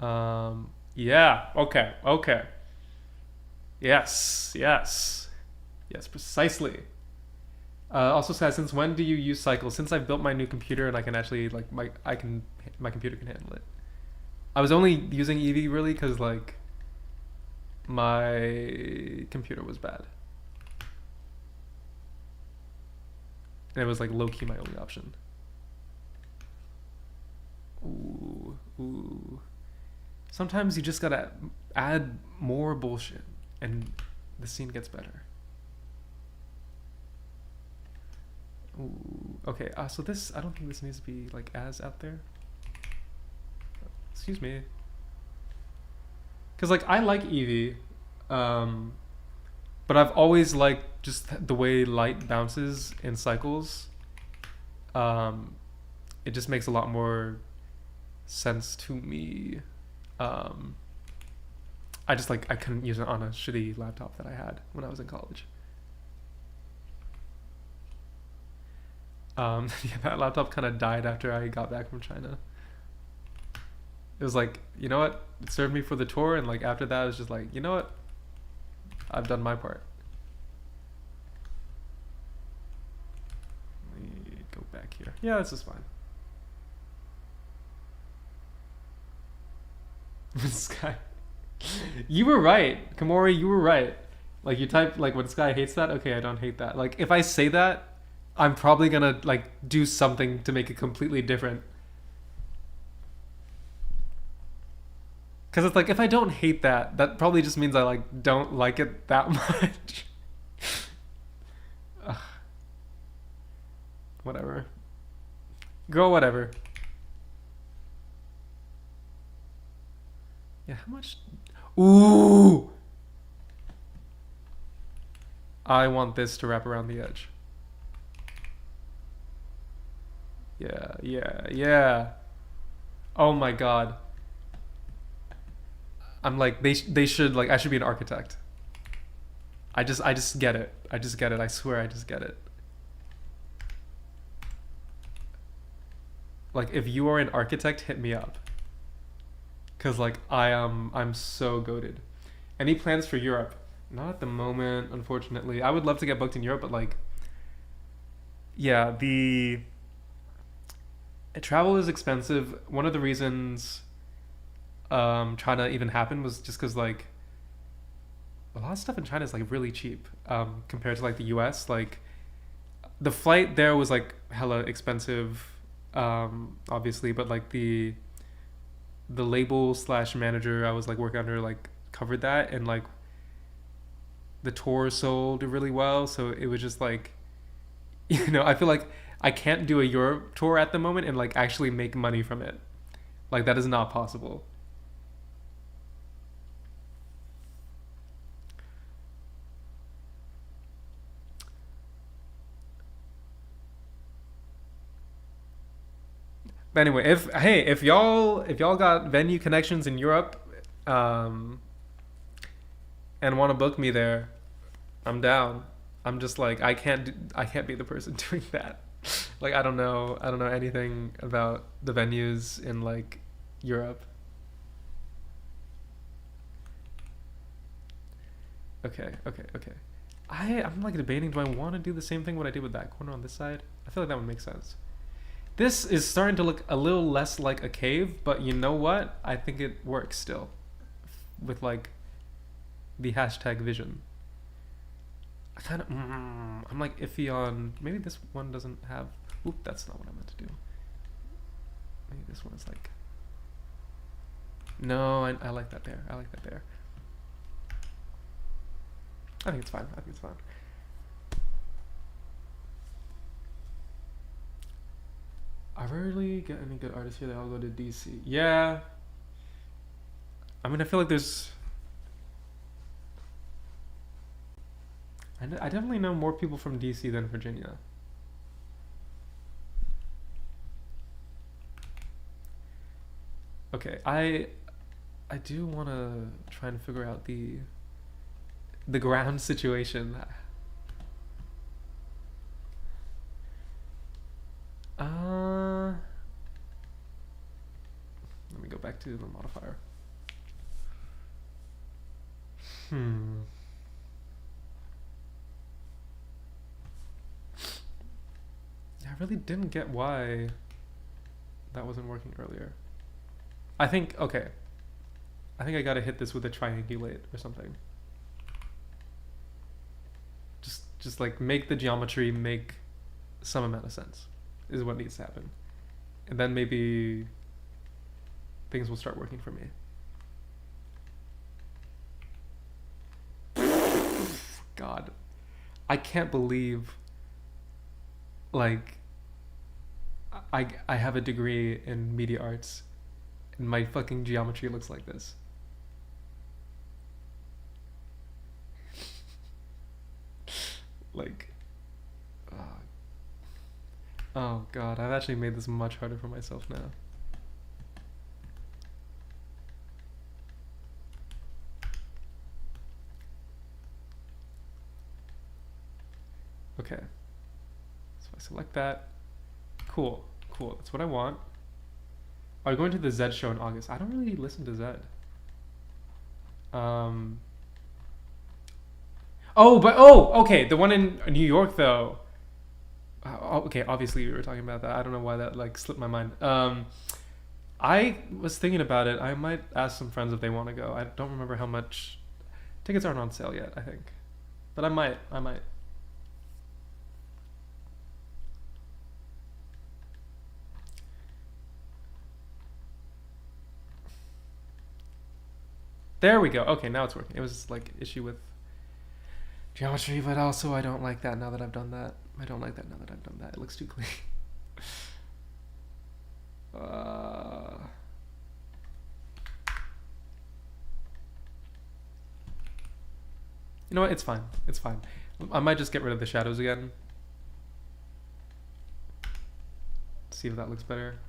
Yeah. Okay. Yes, precisely. Also says, since when do you use cycles? Since I've built my new computer and I can actually like my computer can handle it. I was only using Eevee really because like my computer was bad. And it was like low-key my only option. Ooh. Sometimes you just gotta add more bullshit and the scene gets better. Ooh, okay, so this, I don't think this needs to be like as out there. Excuse me. Cause like I like Eevee, but I've always liked just the way light bounces in cycles. It just makes a lot more sense to me. I just like, I couldn't use it on a shitty laptop that I had when I was in college. Yeah, that laptop kind of died after I got back from China. It was like, you know what? It served me for the tour, and like after that, it was just like, you know what? I've done my part. Let me go back here. Yeah, this is fine. Sky. You were right, Kamori, you were right. Like you type like when Sky hates that, okay, I don't hate that. Like if I say that, I'm probably gonna like do something to make it completely different. Cause it's like if I don't hate that, that probably just means I like don't like it that much. Ugh. Whatever. Girl, whatever. Yeah, how much? Ooh! I want this to wrap around the edge. Yeah, yeah, yeah. Oh my god. I'm like, they should, like, I should be an architect. I just get it. I just get it. I swear I just get it. Like, if you are an architect, hit me up. Cause like I'm so goated. Any plans for Europe? Not at the moment, unfortunately. I would love to get booked in Europe, but like, yeah, travel is expensive. One of the reasons China even happened was just because like a lot of stuff in China is like really cheap compared to like the US. Like the flight there was like hella expensive, obviously, but like the label / manager I was like working under like covered that, and like the tour sold really well, so it was just like, you know, I feel like I can't do a Europe tour at the moment and like actually make money from it. Like that is not possible. But anyway, if y'all got venue connections in Europe, and want to book me there, I'm down. I'm just like I can't be the person doing that. Like I don't know anything about the venues in like Europe. Okay. I'm like debating, do I want to do the same thing what I did with that corner on this side? I feel like that would make sense. This is starting to look a little less like a cave, but you know what? I think it works still with like the hashtag vision. I kind of, I'm like iffy on, maybe this one doesn't have, oop, that's not what I meant to do. Maybe this one is like, no, I like that there. I like that there. I think it's fine. I rarely get any good artists here. They all go to DC. Yeah. I mean, I feel like there's... I definitely know more people from DC than Virginia. Okay, I do want to try and figure out the ground situation. Let me go back to the modifier. I really didn't get why that wasn't working earlier. I think I gotta hit this with a triangulate or something. Just like make the geometry make some amount of sense is what needs to happen. And then maybe things will start working for me. God. I can't believe, like, I have a degree in media arts and my fucking geometry looks like this. Like, oh God, I've actually made this much harder for myself now. Okay, so I select that. Cool, that's what I want. Are you going to the Zed show in August? I don't really listen to Zed. Okay, the one in New York though. Okay, obviously we were talking about that. I don't know why that like slipped my mind. I was thinking about it. I might ask some friends if they want to go. I don't remember how much. Tickets aren't on sale yet, I think, but I might. There we go. Okay, now it's working. It was like issue with geometry, but also I don't like that now that I've done that. It looks too clean. You know what? It's fine. I might just get rid of the shadows again. See if that looks better.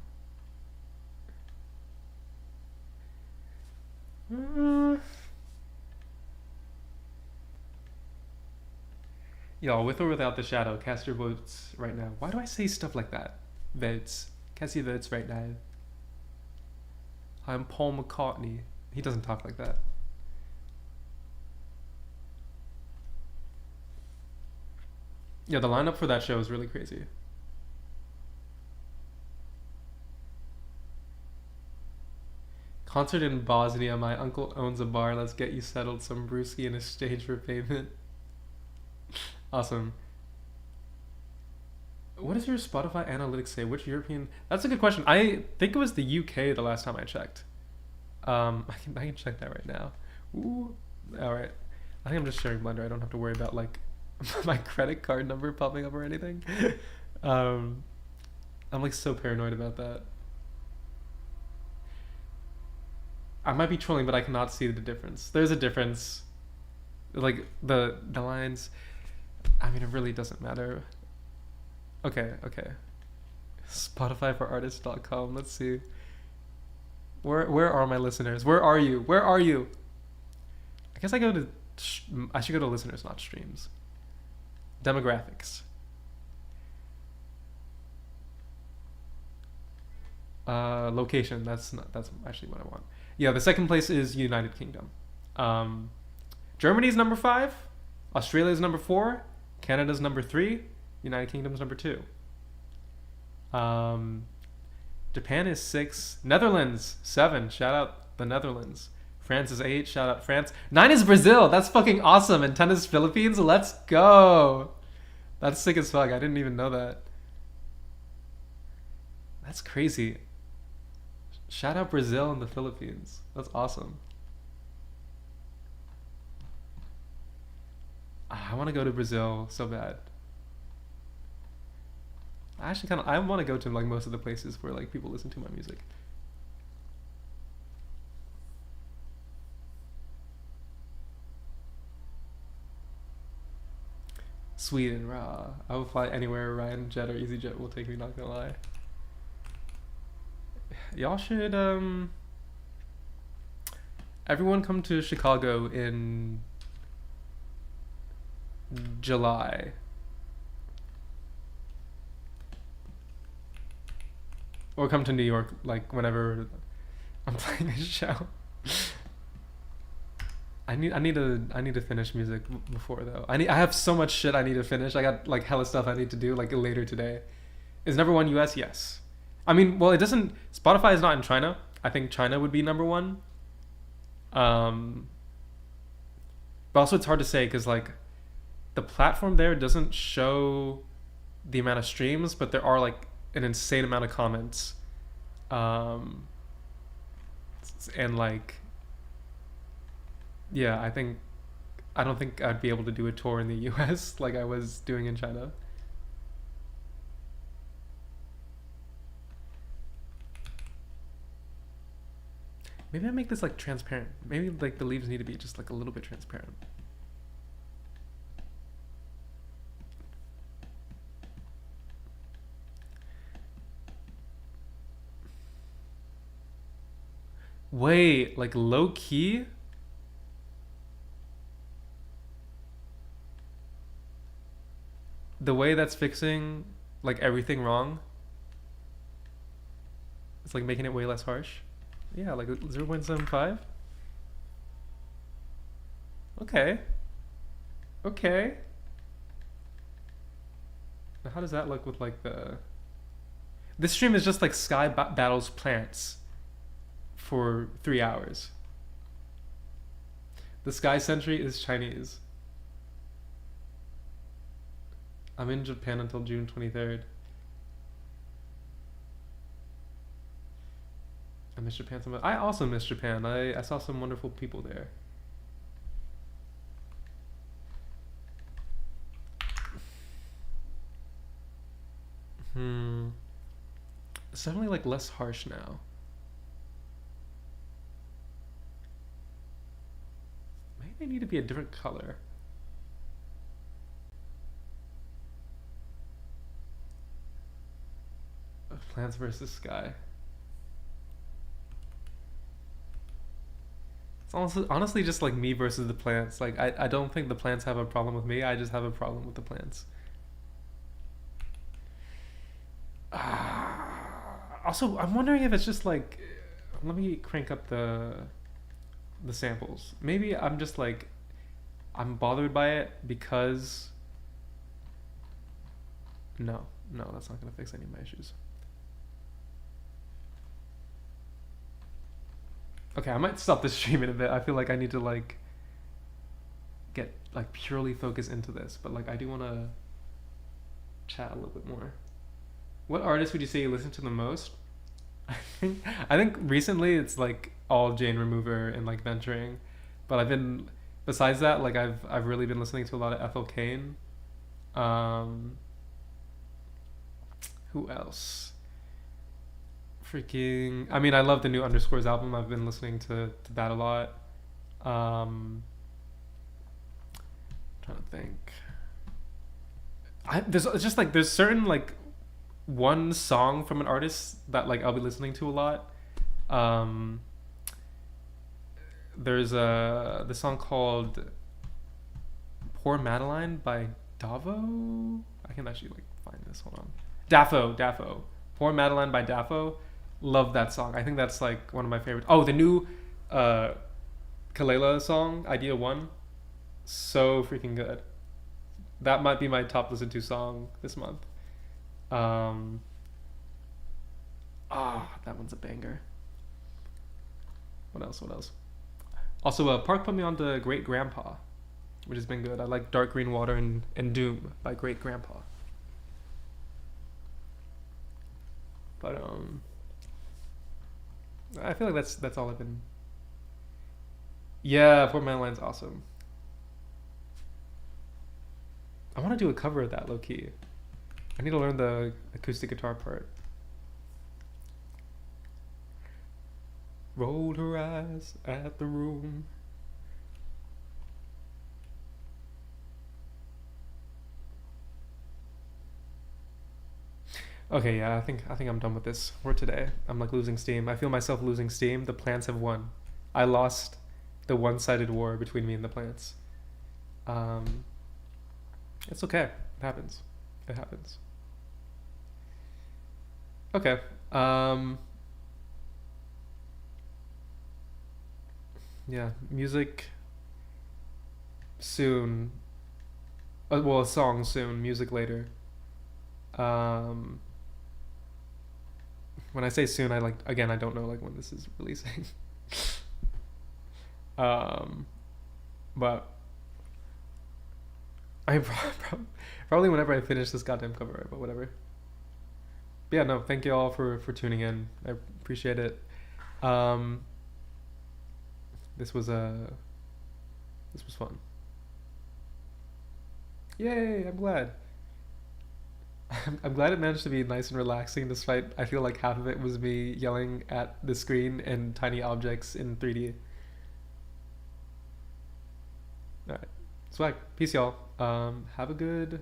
Y'all, with or without the shadow, cast your votes right now. Why do I say stuff like that? Votes. Cast your votes right now. I'm Paul McCartney. He doesn't talk like that. Yeah, the lineup for that show is really crazy. Concert in Bosnia. My uncle owns a bar. Let's get you settled. Some brewski in exchange for payment. Awesome. What does your Spotify analytics say? Which European? That's a good question. I think it was the UK the last time I checked. I can check that right now. Ooh. All right. I think I'm just sharing Blender. I don't have to worry about like my credit card number popping up or anything. I'm like so paranoid about that. I might be trolling, but I cannot see the difference. There's a difference. Like the lines. I mean, it really doesn't matter. Okay. Spotify for artists.com. Let's see. Where are my listeners? Where are you? I guess I should go to listeners, not streams. Demographics. Location. That's actually what I want. Yeah, the second place is United Kingdom. Germany's number 5. Australia's number 4. Canada's number 3. United Kingdom's number 2. Japan is 6. Netherlands 7. Shout out the Netherlands. France is 8. Shout out France. 9 is Brazil. That's fucking awesome. And 10 is Philippines. Let's go. That's sick as fuck. I didn't even know that. That's crazy. Shout out Brazil and the Philippines. That's awesome. I want to go to Brazil so bad. I want to go to like most of the places where like people listen to my music. Sweden, raw. I will fly anywhere Ryan Jet or EasyJet will take me, not gonna lie. Y'all should everyone come to Chicago in July. Or come to New York like whenever I'm playing a show. I need to finish music before though. I have so much shit I need to finish. I got like hella stuff I need to do like later today. Is number 1 US? Yes. I mean, well, it doesn't. Spotify is not in China. I think China would be number 1. But also it's hard to say because like the platform there doesn't show the amount of streams, but there are like an insane amount of comments, and like, yeah, I think I don't think I'd be able to do a tour in the US like I was doing in China. Maybe I make this like transparent. Maybe like the leaves need to be just like a little bit transparent. Wait, like low key? The way that's fixing like everything wrong, it's like making it way less harsh. Yeah, like 0.75. Okay. Okay. Now how does that look with like the... This stream is just like Sky battles plants for 3 hours. The Sky Sentry is Chinese. I'm in Japan until June 23rd. I miss Japan so much. I also miss Japan. I saw some wonderful people there. It's definitely like less harsh now. Maybe they need to be a different color. Plants versus Sky. It's honestly just like me versus the plants. Like I don't think the plants have a problem with me. I just have a problem with the plants. Also, I'm wondering if it's just like, let me crank up the samples. Maybe I'm just like, I'm bothered by it because... No, that's not gonna fix any of my issues. Okay, I might stop this stream in a bit. I feel like I need to like get like purely focused into this, but like I do want to chat a little bit more. What artist would you say you listen to the most? I think recently it's like all Jane Remover and like Venturing, but I've been, besides that, like I've really been listening to a lot of Ethel Cain. Who else? Freaking, I mean, I love the new Underscores album. I've been listening to that a lot. Trying to think. There's certain like one song from an artist that like I'll be listening to a lot. There's the song called Poor Madeline by Davo. I can actually like find this. Hold on. Daffo. Poor Madeline by Daffo. Love that song. I think that's like one of my favorites. Oh, the new Kalela song, Idea 1. So freaking good. That might be my top listened to song this month. That one's a banger. What else? Also, Park put me on to Great Grandpa, which has been good. I like Dark Green Water and Doom by Great Grandpa. But I feel like that's all I've been. Yeah, Poor Madeline's awesome. I want to do a cover of that low key. I need to learn the acoustic guitar part. Rolled her eyes at the room. Okay, yeah, I think I'm done with this for today. I'm like losing steam. I feel myself losing steam. The plants have won. I lost the one-sided war between me and the plants. It's okay. It happens. Okay. Yeah, music soon. Well, a song soon, music later. When I say soon, I don't know like when this is releasing. But I probably whenever I finish this goddamn cover art, but whatever. But yeah, no, thank you all for tuning in. I appreciate it. This was fun. Yay! I'm glad. I'm glad it managed to be nice and relaxing, despite I feel like half of it was me yelling at the screen and tiny objects in 3D. All right, swag. Peace, y'all. Have a good